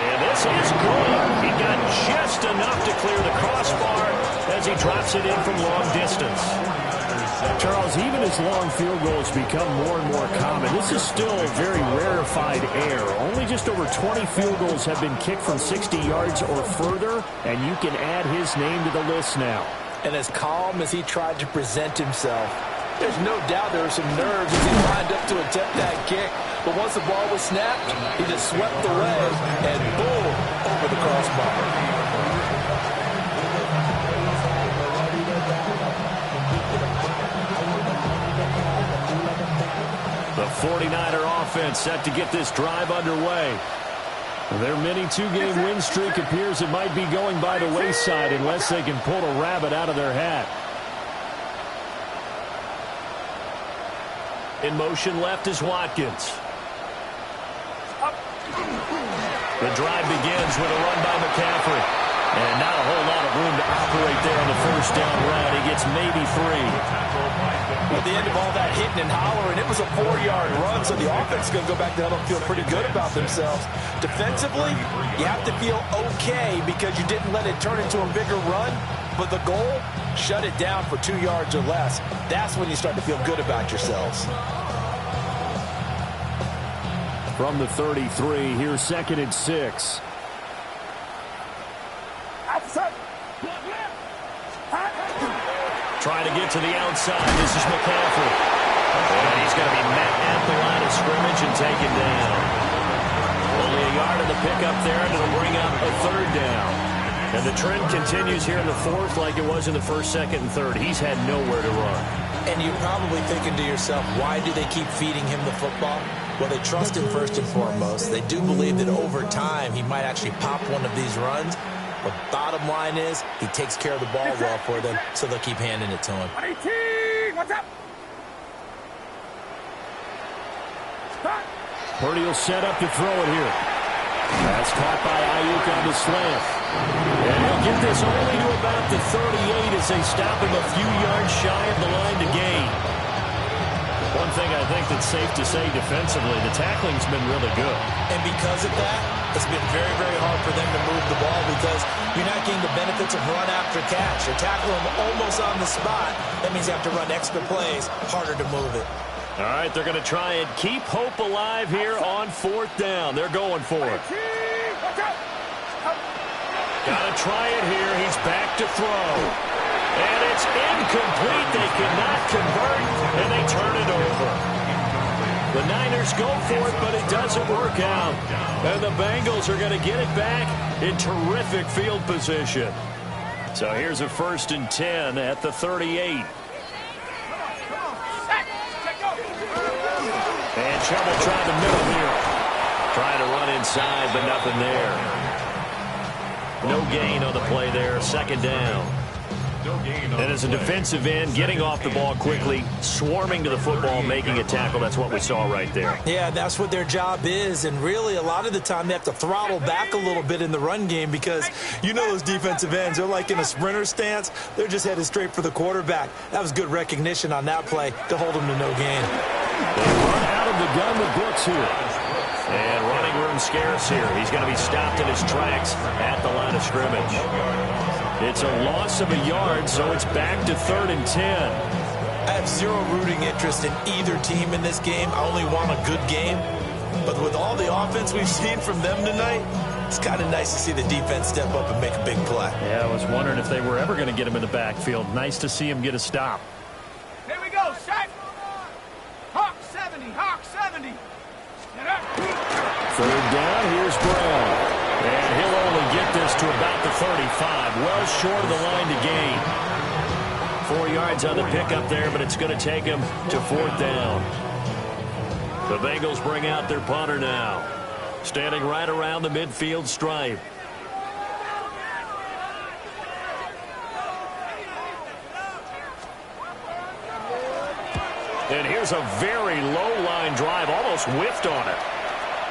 And this is good. He got just enough to clear the crossbar as he drops it in from long distance. Charles, even as long field goals become more and more common, this is still very rarefied air. Only just over 20 field goals have been kicked from 60 yards or further, and you can add his name to the list now. And as calm as he tried to present himself, There's no doubt there were some nerves as he lined up to attempt that kick. But once the ball was snapped, he just swept away and boom, over the crossbar. The 49er offense set to get this drive underway. Their mini two-game win streak appears it might be going by the wayside unless they can pull a rabbit out of their hat. In motion left is Watkins. The drive begins with a run by McCaffrey. And not a whole lot of room to operate there on the first down run. He gets maybe 3. At the end of all that hitting and hollering, it was a 4-yard run, so the offense is going to go back to them and feel pretty good about themselves. Defensively, you have to feel okay because you didn't let it turn into a bigger run. But the goal, shut it down for 2 yards or less. That's when you start to feel good about yourselves. From the 33, here's 2nd and 6. Trying to get to the outside. This is McCaffrey. And he's going to be met at the line of scrimmage and taken down. Only a yard of the pickup there, and it'll bring up a 3rd down. And the trend continues here in the 4th like it was in the 1st, 2nd, and 3rd. He's had nowhere to run. And you're probably thinking to yourself, why do they keep feeding him the football? Well, they trust him first and foremost. They do believe that over time he might actually pop one of these runs. But bottom line is, he takes care of the ball well for them, so they'll keep handing it to him. 18, what's up? Purdy will set up to throw it here. That's caught by Ayuk on the slant. And he'll get this only to about the 38 as they stop him a few yards shy of the line to gain. One thing I think that's safe to say defensively, the tackling's been really good. And because of that, it's been very, very hard for them to move the ball because you're not getting the benefits of run after catch. You're tackling them almost on the spot. That means you have to run extra plays, harder to move it. All right, they're going to try and keep hope alive here on 4th down. They're going for it. Got to try it here. He's back to throw. And it's incomplete. They cannot convert, and they turn it over. The Niners go for it, but it doesn't work out. And the Bengals are going to get it back in terrific field position. So here's a 1st and 10 at the 38. And trouble trying to middle here. Trying to run inside, but nothing there. No gain on the play there. 2nd down. And as a defensive end, getting off the ball quickly, swarming to the football, making a tackle, that's what we saw right there. Yeah, that's what their job is. And really, a lot of the time, they have to throttle back a little bit in the run game because you know those defensive ends, they're like in a sprinter stance. They're just headed straight for the quarterback. That was good recognition on that play to hold them to no gain. They run out of the gun with Brooks here. And running room scarce here. He's going to be stopped in his tracks at the line of scrimmage. It's a loss of a yard, so it's back to 3rd and 10. I have zero rooting interest in either team in this game. I only want a good game. But with all the offense we've seen from them tonight, it's kind of nice to see the defense step up and make a big play. Yeah, I was wondering if they were ever going to get him in the backfield. Nice to see him get a stop. Here we go, set. Hawk 70, Hawk 70. Get up. 3rd down, here's Brown. And he'll only get this to about the 35, well short of the line to gain. 4 yards on the pickup there, but it's going to take him to 4th down. The Bengals bring out their punter now, standing right around the midfield stripe. And here's a very low line drive, almost whiffed on it.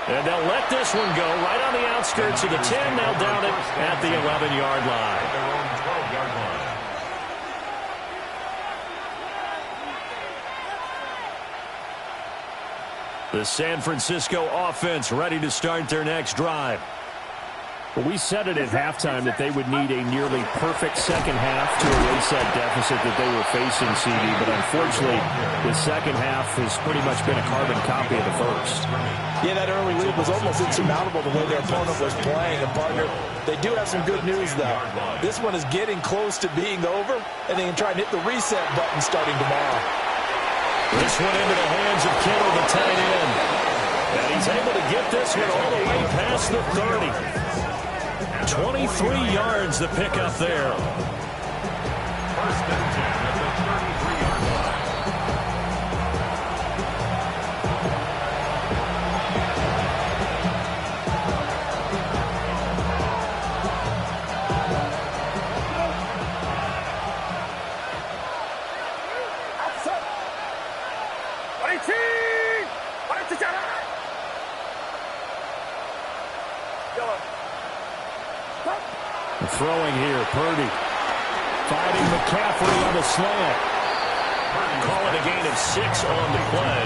And they'll let this one go right on the outskirts of the 10. They'll down it at the 11-yard line. The San Francisco offense ready to start their next drive. Well, we said it at halftime that they would need a nearly perfect second half to erase that deficit that they were facing, CD. But unfortunately, the second half has pretty much been a carbon copy of the first. Yeah, that early lead was almost insurmountable the way their opponent was playing. And, partner, they do have some good news, though. This one is getting close to being over, and they can try and hit the reset button starting tomorrow. This one into the hands of Kittle, the tight end. And he's able to get this one all the way past the 30. 23 yards to pick up there. First and 10 at the 33-yard line. Throwing here, Purdy. Fighting McCaffrey on the slant. Calling a gain of 6 on the play.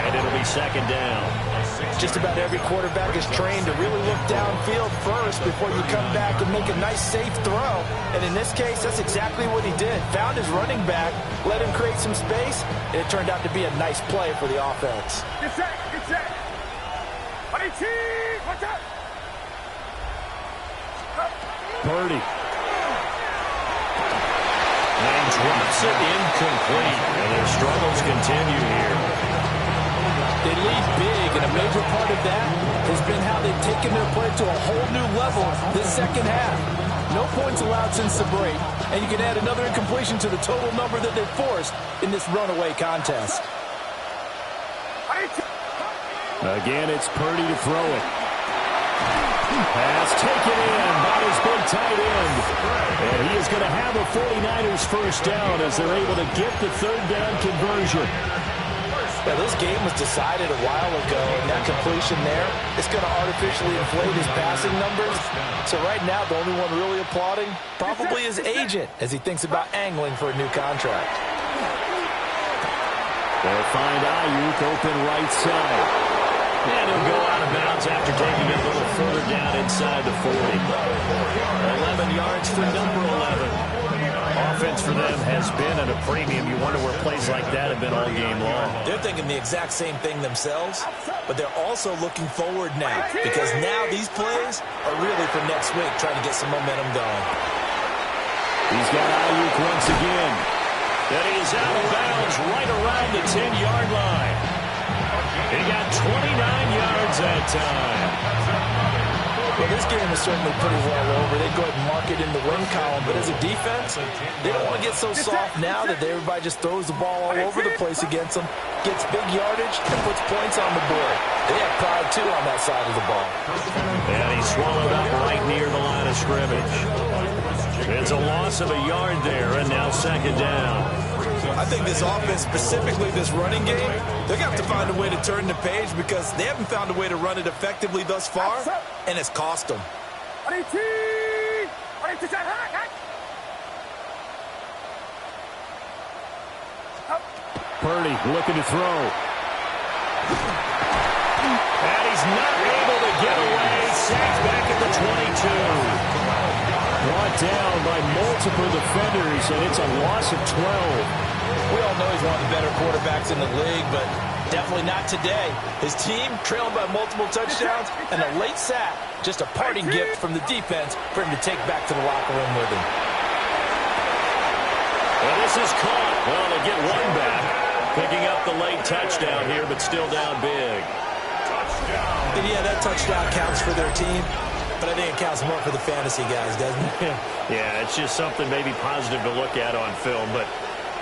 And it'll be second down. Just about every quarterback is trained to really look downfield first before you come back and make a nice, safe throw. And in this case, that's exactly what he did. Found his running back, let him create some space, and it turned out to be a nice play for the offense. Get set, get set. Watch out. Purdy. And drops it incomplete. And their struggles continue here. They lead big, and a major part of that has been how they've taken their play to a whole new level this second half. No points allowed since the break, and you can add another incompletion to the total number that they've forced in this runaway contest. Again, it's Purdy to throw it. Pass taken in by his big tight end. And he is going to have a 49ers first down as they're able to get the third down conversion. Yeah, this game was decided a while ago, and that completion there is going to artificially inflate his passing numbers. So right now, the only one really applauding probably his agent as he thinks about angling for a new contract. They'll find Ayuk open right side. And he'll go out of bounds after taking it a little further down inside the 40. 11 yards for number 11. Offense for them has been at a premium. You wonder where plays like that have been all game long. They're thinking the exact same thing themselves, but they're also looking forward now because now these plays are really for next week, trying to get some momentum going. He's got Ayuk once again. And he is out of bounds right around the 10-yard line. He got 29 yards that time. Well, this game is certainly pretty well over. They go ahead and mark it in the win column, but as a defense, they don't want to get so soft now that everybody just throws the ball all over the place against them, gets big yardage, and puts points on the board. They have pride, too, on that side of the ball. And he's swallowed up right near the line of scrimmage. It's a loss of a yard there, and now second down. I think this offense, specifically this running game, they're going to have to find a way to turn the page because they haven't found a way to run it effectively thus far, and it's cost them. Purdy looking to throw. And he's not able to get away. Sacked back at the 22. Brought down by multiple defenders, and it's a loss of 12. We all know he's one of the better quarterbacks in the league, but definitely not today. His team trailing by multiple touchdowns and a late sack. Just a parting gift from the defense for him to take back to the locker room with him. Well, this is caught. Well, they get one back. Picking up the late touchdown here, but still down big. And yeah, that touchdown counts for their team, but I think it counts more for the fantasy guys, doesn't it? Yeah, it's just something maybe positive to look at on film, but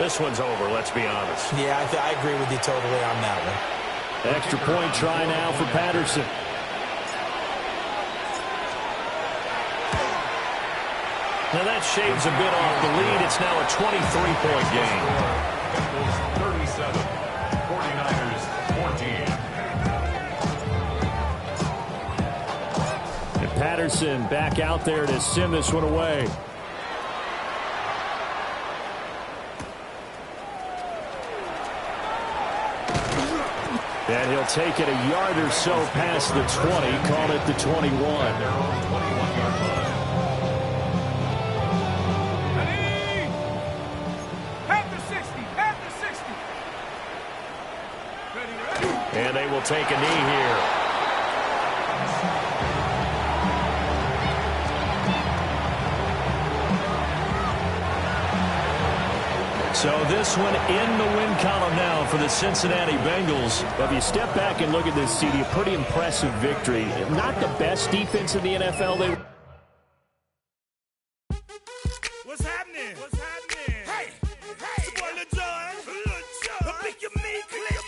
this one's over, let's be honest. Yeah, I agree with you totally on that one. Extra point try now for Patterson. Now that shaves a bit off the lead. It's now a 23-point game. Bengals 37, 49ers 14. And Patterson back out there to send this one away. And he'll take it a yard or so past the 20, call it the 21. And they will take a knee here. So this one in the win column now for the Cincinnati Bengals. If you step back and look at this, CD, a pretty impressive victory. Not the best defense in the NFL. What's happening? What's happening? Hey, it's your boy Lil Jon. The Pick Your Me Click.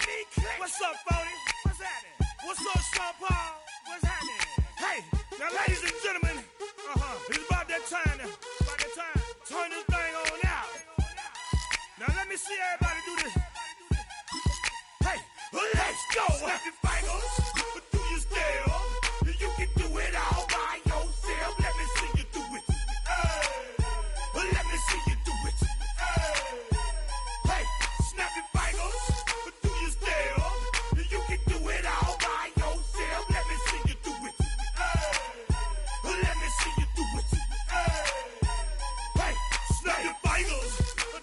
What's up, Phony? What's happening? What's up, Sean Paul? What's happening? Hey, now, ladies and gentlemen, it's about that time now. About that time. Turn this thing on out. Now, let me see everybody do this. Hey, let's go. Snap your fingers. Do you still? You can do it all by yourself. Let me see you do it. Let me see you do it. Hey, snap your fingers. Do you still? You can do it all by yourself. Let me see you do it. Let me see you do it. Hey, snap your fingers.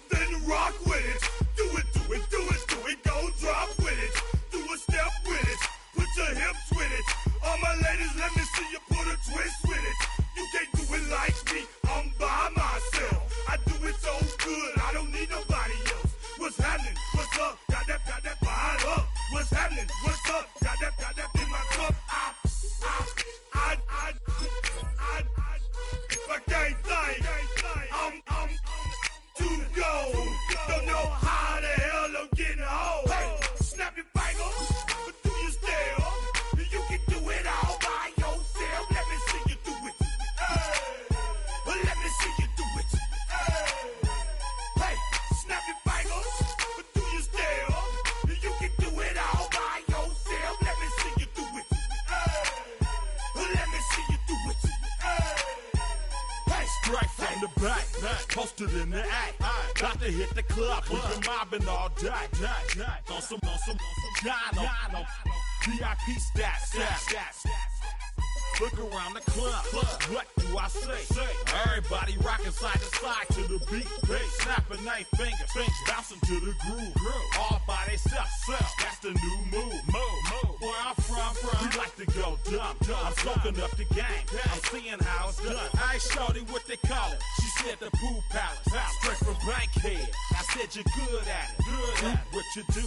Then rock with it. Do it, do it, do it, do it. Go drop with it. Do a step with it. Put your hips with it. All my ladies, let me see you put a twist with it. You can't do it like me. I'm by myself. I do it so good. I don't need nobody else. What's happening? What's up? Got that fired up. What's happening? What's up? Got that in my cup. I can't think. I'm to go. Don't know how the hell I'm getting home. Hey, snap your fingers. Do you still? You can do it all by yourself. Let me see you do it. Let me see you do it. Hey, snap your fingers. Do you still? You can do it all by yourself. Let me see you do it. Let me see you do it. Hey, straight from the back, posted in the act. Got to hit the club. We've been mobbing all day. On some Dino. VIP stats. Look around the club. What do I say? Everybody rocking side to side to the beat. Snapping their fingers, bouncing to the groove. All by themselves. That's the new move. Where I'm from, we like to go dumb. I'm soaking up the game. I'm seeing how it's done. I ain't shorty what they call it. She said the pool palace. Straight from Bankhead. I said you're good at it. Do what you do.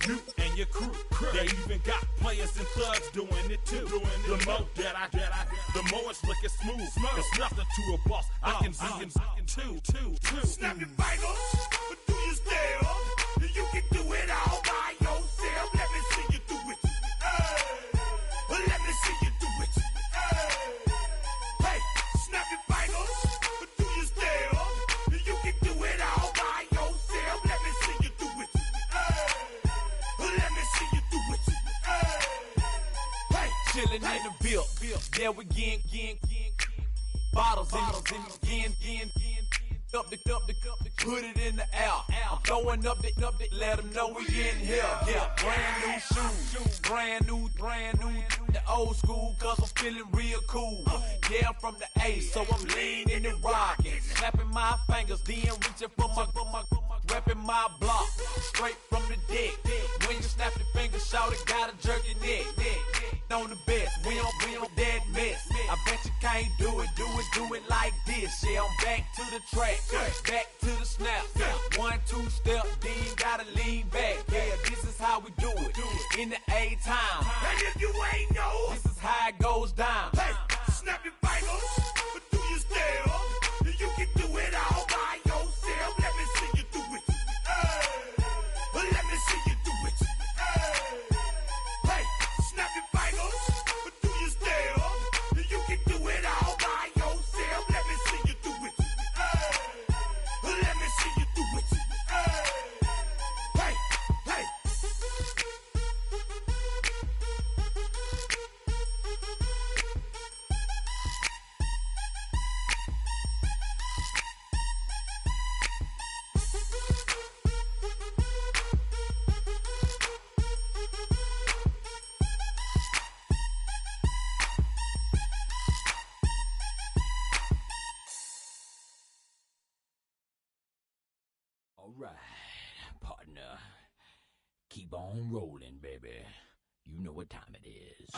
You and your crew. They even got players and thugs doing it too. The more that I the more it's looking smooth. It's nothing to a boss. I can two. Snap your fingers, but do you still? You can do it all by yourself. Let me see you do it. Let me see you do it. Hey, snap your fingers, but do you still? You can do it all by yourself. Let me see you do it. Let me see you do it. Hey, chillin' in the bill. Yeah, we again. Bottles in again. Up the put it in the air. I'm throwing up the, let them know we in here. Yeah, brand new shoes, brand new. The old school, cause I'm feeling real cool. Yeah, I'm from the A, so I'm leaning and rocking. Snapping my fingers, then reaching for my repping my block. Straight from the deck. When you snap your fingers, shout it, gotta jerk your neck. On the best, we don't dead mess. I bet you can't do it like this. Yeah, I'm back to the track, back to the snap. 1, 2 step, then gotta lean back. Yeah, this is how we do it. In the A time. And if you ain't know, this is how it goes down. Hey, snap your fingers, but do you still? You can do it all by yourself. Let me see you do it. Let me see you do it. Hey, snap your fingers, but do you still? You can do it all by yourself. Let me see you do it. Let me see you do it. Hey. All right, partner. Keep on rolling, baby. You know what time it is.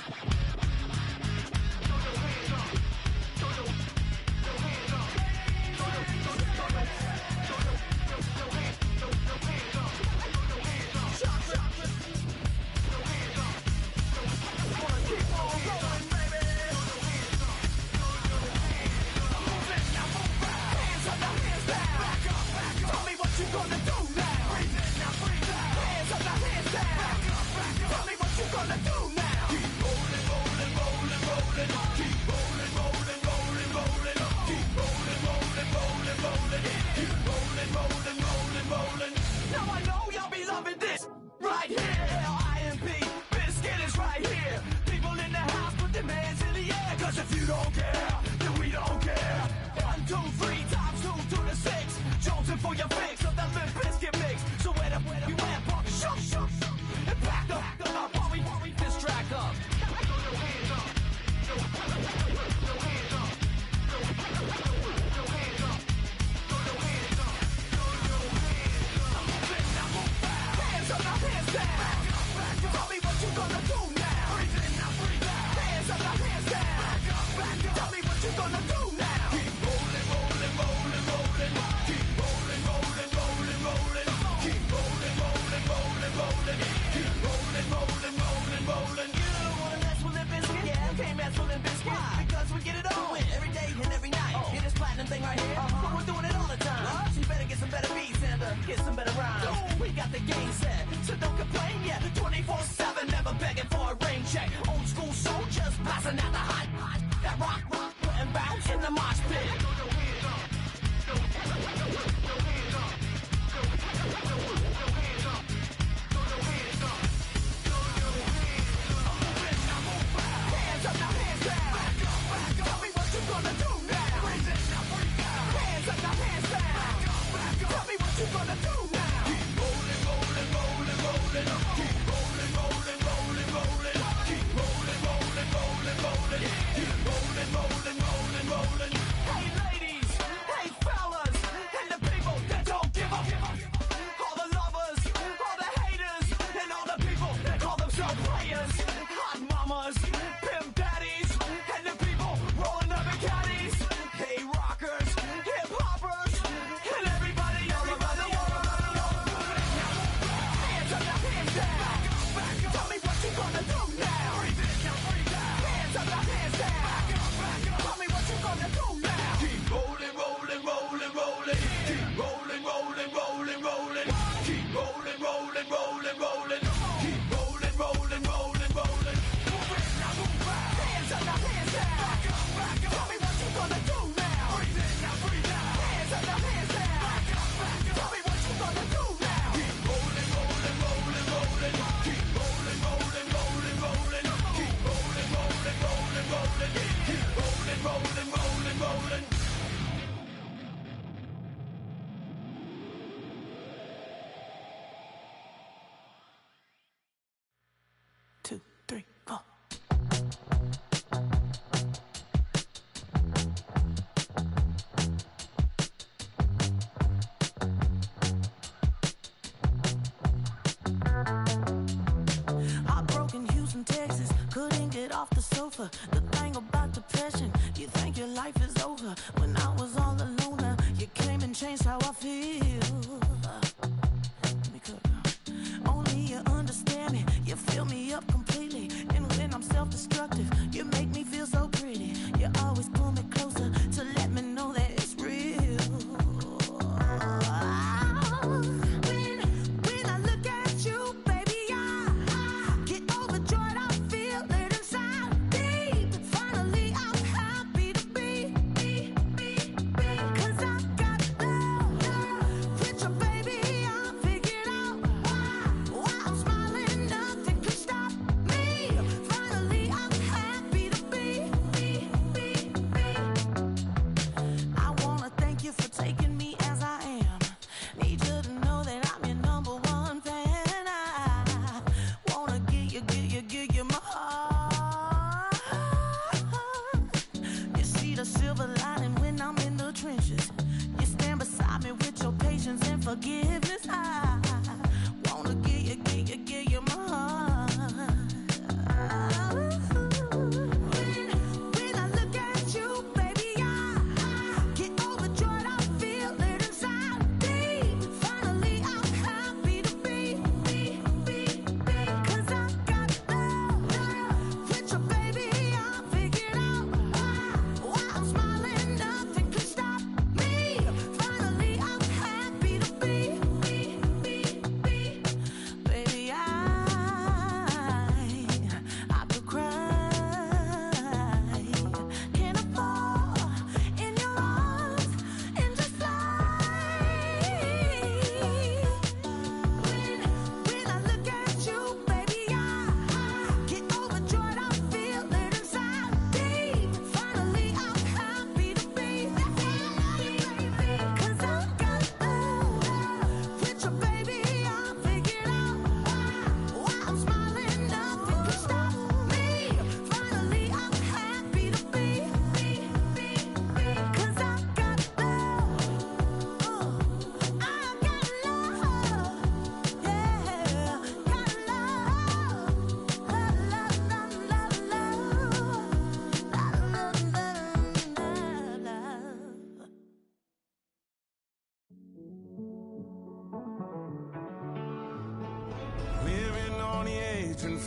don't care, then we don't care. 1, 2, 3 times 2 to the 6. Jonesing for your fix of that Limp Bizkit mix. So where you at, punk? Shoot. And back up while we distract up. Throw your hands up. Throw your hands up. Throw your hands up. Throw your hands up. Throw your hands up. I'm moving, now move fast. Hands up, now hands down. Back up. Tell me what you gonna do now. Breathe in, now breathe out. Hands up, now hands down. Back up. Tell me what you gonna do now. Keep rolling, rolling, rolling, rolling. Keep rolling, rolling, rolling, rolling. Keep rolling, rolling, rolling, rolling. Keep rolling, rolling, rolling, rolling. You don't wanna mess with Limp Bizkit? Yeah, you can't mess with Limp Bizkit. Because we get it on every day and every night. Hear this platinum thing right here? But we're doing it all the time. So you better get some better beats and get some better rhymes. We got the game set, so don't complain. Yeah, 24/7, never begging for a rain check. Old school soldiers blasting out the hot. That rock, putting bounce in the mosh pit. Throw your hands up. Throw your hands up. Throw your hands up. Throw your hands up. Throw your hands up. I'm moving, now move fast. Hands up, now hands down. Back up. Tell me what you gonna do now. Breathe in, now breathe out. Hands up, now hands down. Back up. Tell me what you gonna do now. Keep rolling, rolling, rolling, rolling. Keep rolling, rolling, rolling, rolling. Keep rolling, rolling, rolling, rolling. Keep rolling, rolling, rolling, rolling. Hey ladies, hey fellas, and the people that don't give up. All the lovers, all the haters, and all the people that call themselves players. Hot mamas, pimp daddies, and the people rolling up in caddies. Hey rockers, hip hoppers, and everybody. Hands up, now hands down. Back up. Tell me what you gonna do now. Breathe in, now breathe out. Hands up, now hands down. Back up. Tell me what you gonna do now. Keep rolling, rolling, rolling, rolling. Keep rolling, rolling, rolling, rolling. Keep rolling, rolling, rolling, rolling. Keep rolling, rolling, rolling, rolling. Move in, now move back. Hands up, now hands down. Back up. Tell me what you gonna do now. Breathe in, now breathe out. Hands up, now hands down. Back up. Tell me what you gonna do now. Keep rolling, rolling, rolling, rolling. Keep rolling, rolling, rolling, rolling. Keep rolling, rolling, rolling, rolling. Keep rolling, rolling, rolling, rolling. 2, 3, 4. Heartbroken Houston, Texas, couldn't get off the sofa. The thing about depression, you think your life is over. When I was all alone, you came and changed how I feel. Let me cook now. Only you understand me, you fill me up completely. And when I'm self-destructive, you make me feel so pretty. You always pull me closer to let me know that it's real. When I look at you, baby, I get overjoyed. I feel it inside deep. Finally, I'm happy to be. 'Cause I got love with your baby. I figured out why I'm smiling. Nothing can stop me. Finally, I'm happy to be. I wanna thank you for taking me as I am. Need you to know that I'm your number one fan. I wanna give you my heart. You see the silver lining when I'm in the trenches. You stand beside me with your patience and forgiveness. I wanna give you my heart. When I look at you, baby, I get overjoyed. I feel it inside deep. Finally, I'm happy to be. 'Cause I got love with your baby. I figured out why I'm smiling. Nothing can stop me. Finally, I'm happy to be.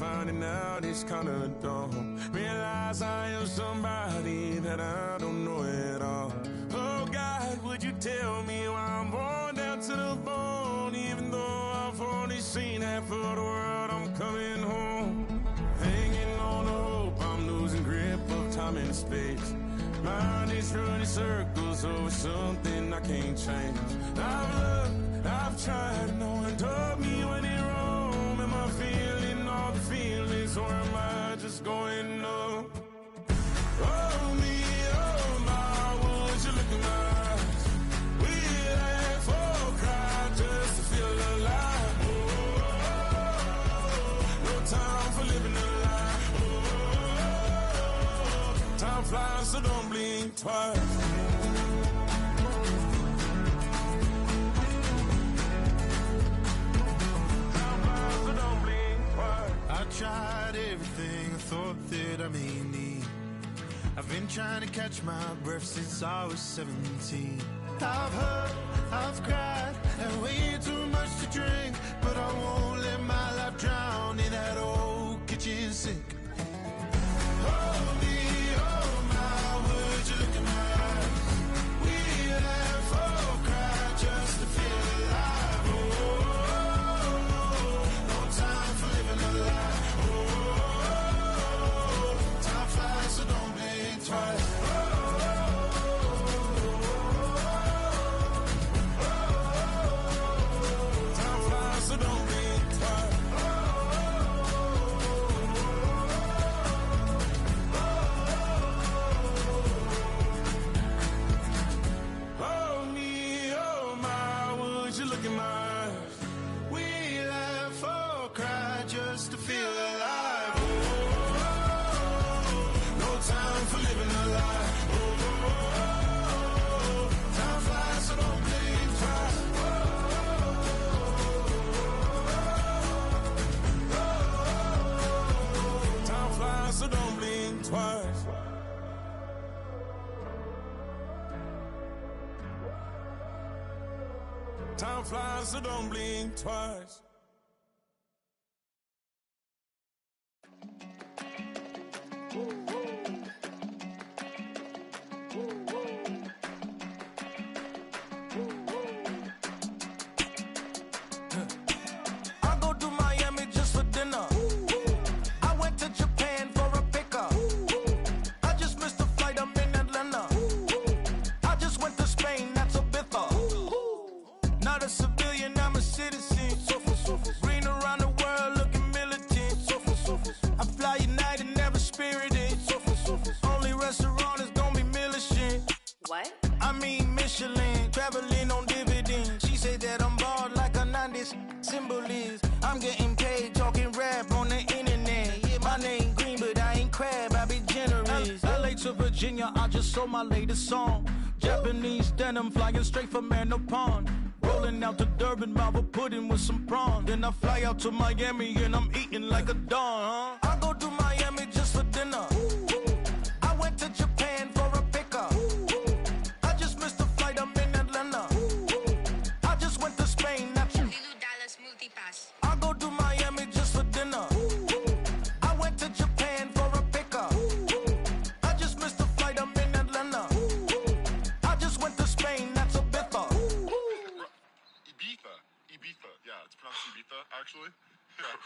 finding out it's kinda dumb. Realize I am somebody that I don't know at all. Oh God, would you tell me why I'm born down to the bone? Even though I've only seen half of the world, I'm coming home. Hanging on the hope, I'm losing grip of time and space. Mind is running circles over something I can't change. I've looked, I've tried, no one told me when it wrong. Am I feeling all the feelings, or am I just going numb? Oh me, oh my, would you look in my eyes? We laugh or cry just to feel alive. Oh, no time for living a lie. Oh, time flies, so don't blink twice. I tried everything I thought that I may need. I've been trying to catch my breath since I was 17. I've hurt, I've cried, and way too much to drink, but I won't let my life drown in that old kitchen sink. Oh me, oh my, would you look in my eyes? We laugh or cry just to feel alive. Oh, no time for living a lie. Oh, time flies, so don't blink twice. Time flies, so don't blink twice. Oh me, oh my, would you look in my eyes? We laugh or cry just to feel alive. Oh, no time for living a lie. Oh, time flies, so don't blink twice. Oh, time flies, so don't blink twice. Time flies, so don't blink twice. I go to Miami just for dinner. I went to Japan for a pickup. I just missed the flight, I'm in Atlanta. I just went to Spain, that's Ibiza. Not a civilian, I'm a citizen. Green around the world, looking militant. I fly United, never spirited. Only restaurant is gonna be Michelin. What? I mean Michelin, traveling on dividends. She said that I'm bald like a 90s symbol is. I'm getting paid, talking rap on the internet. Yeah, my name green, but I ain't crab, I be generous. LA to Virginia, I just sold my latest song. Japanese denim, flying straight from Manapon. Rolling out to Durban, Marble pudding with some prawns. Then I fly out to Miami and I'm eating like a don, huh? I go to Miami just for dinner. I went to Japan for a pickup. I just missed the flight, I'm in Atlanta. I just went to Spain, that's I go to Miami just for dinner. I went to Japan for a pickup. I just missed the flight, I'm in Atlanta. I just went to Spain, that's Ibiza. Ibiza. Yeah, it's pronounced Ibiza, actually. Yeah.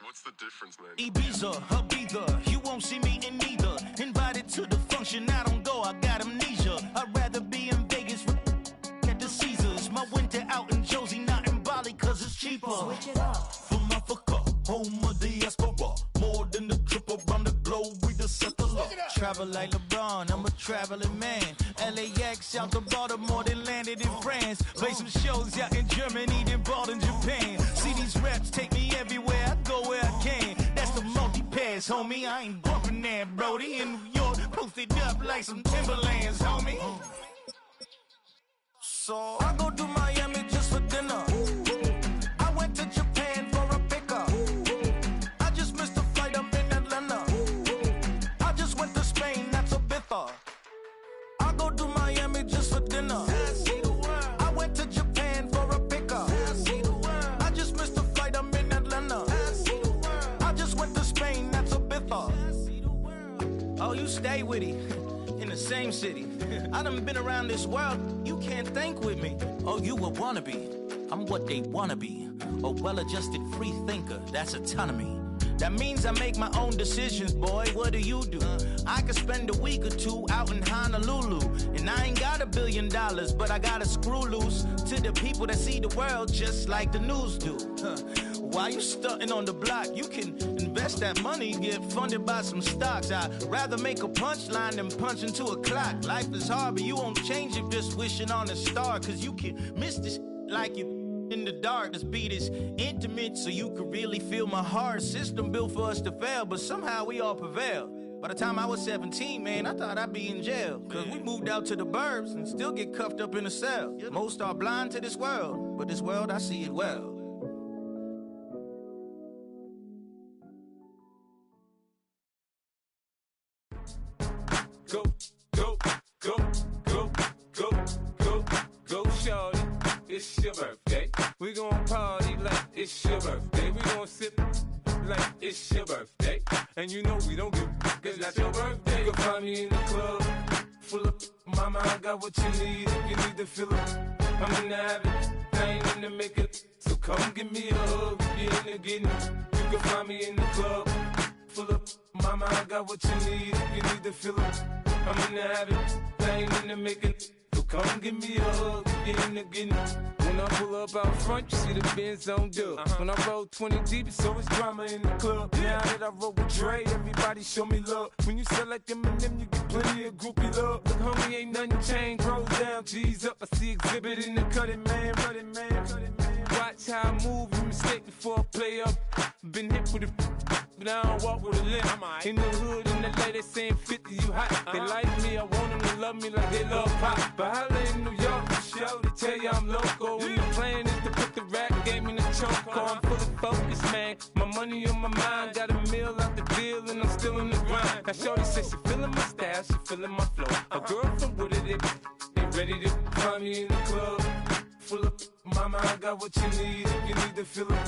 What's the difference, man? Ibiza, Ibiza, you won't see me in neither. Invited to the function, I don't go, I got amnesia. I'd rather be in Vegas at the Caesars. My winter out in Josie, not in Bali, cause it's cheaper. Switch it up. From Africa, home of the diaspora. More than the trip around the globe, we the settler. Travel like LeBron, I'm a traveling man. LAX out to Baltimore, then landed in France. Play some shows out in Germany, then bought in Japan. See these reps take me everywhere, I go where I can. That's the multi-pass, homie, I ain't bumping that, Brody. In New York, posted up like some Timberlands, homie. So I go to Miami just for dinner. I went to Japan for a pickup. I just missed the flight, I'm in Atlanta. I just went to Spain, that's Ibiza. I go to Miami just for dinner. I went to Japan for a pickup. I just missed the flight, I'm in Atlanta. I just stay with him in the same city. I done been around this world, you can't think with me. Oh, you a wannabe, I'm what they wanna be. A well-adjusted free thinker, that's autonomy. That means I make my own decisions, boy, what do you do? I could spend a week or two out in Honolulu, and I ain't got $1 billion, but I got a screw loose to the people that see the world just like the news do. While you stunting on the block, you can invest that money, get funded by some stocks. I'd rather make a punchline than punch into a clock. Life is hard, but you won't change it just wishing on a star, cause you can miss this like you in the dark. This beat is intimate, so you could really feel my heart. System built for us to fail, but somehow we all prevail. By the time I was 17, man, I thought I'd be in jail. Cause we moved out to the burbs and still get cuffed up in a cell. Most are blind to this world, but this world, I see it well. Go, go, go, go, go, go, go, shorty. It's your birthday. We gon' party like it's your birthday. We gon' sip like it's your birthday. And you know we don't give cause that's your birthday. You can find me in the club, full of mama, I got what you need. If you need to fill up, I'm in the habit, I ain't in the makeup. So come give me a hug, if you're in the getting. You can find me in the club, full of mama, I got what you need. If you need to fill up, I'm in the habit, I ain't in the makeup. So come give me a hug, get in the getting. When I pull up out front, you see the Benz on dub. When I roll 20 deep, it's always drama in the club. Now that I roll with Dre, everybody show me love. When you sell like Eminem, you get plenty of groupie love. Look, homie, ain't nothing changed. Rolls down, G's up. I see exhibit in the cutting, man, running, man, cutting, man. Watch how I move, you mistake before I play up. Been hit with a but I don't walk with a limp. In the hood, in the LA, they saying 50, you hot. They like me, I want them to love me like they love pop. But holla in New York, for show, they tell you I'm local. And the plan is to put the rap game in the choke. I'm full of focus, man. My money on my mind, got a meal out the deal, and I'm still in the grind. Now shorty says she feeling my style, she feeling my flow. A girl from Wooded, they ready to find me in the club. Full of mama, I got what you need. If you need to fill up,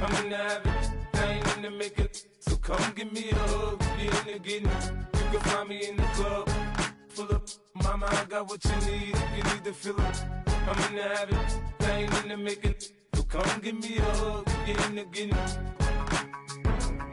I'm in the habit, I ain't in the makeup. So come give me a hug, if you're in the getting. You can find me in the club, full of mama, I got what you need. If you need to fill up, I'm in the habit, I ain't in the makeup. So come give me a hug, if you're in the getting.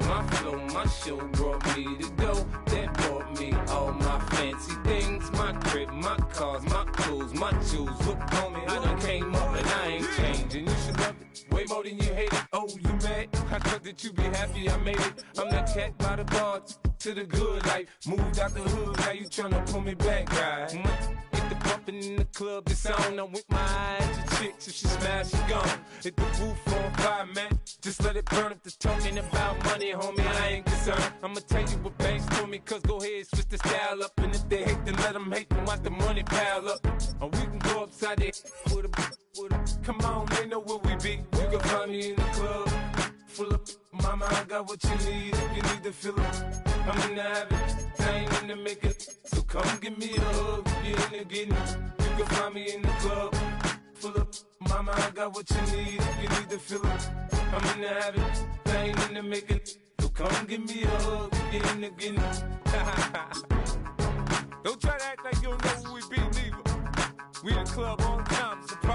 My flow, my show brought me to go. That brought me all my fancy things. My crib, my cars, my clothes, my shoes. Look, homie, I done came up and I ain't changing. You should love it way more than you hate it. Oh, you mad? I thought that you be happy I made it. I'm that cat by the bar to the good life. Moved out the hood, now you tryna pull me back, right? Hit the bumpin' in the club, it's on. I'm with my eyes to chicks, if she smash, she gone. Hit the roof on fire, man. Just let it burn. If the talking about money, homie, I ain't concerned. I'ma tell you what banks told me, cause go ahead, switch the style up. And if they hate, then let them hate, then watch the money pile up. Or we can go upside there with a come on, they know where we be. You can find me in the club, full of mama, I got what you need. If you need to fill up, I'm in the habit, I ain't in the makeup. So come give me a hug, if you're in the getting. You can find me in the club, full of mama, I got what you need. If you need to fill up, I'm in the habit, I ain't in the makeup. So come give me a hug, if you're in the getting. Don't try to act like you don't know who we be, neither. We in the club all the time, it's a problem.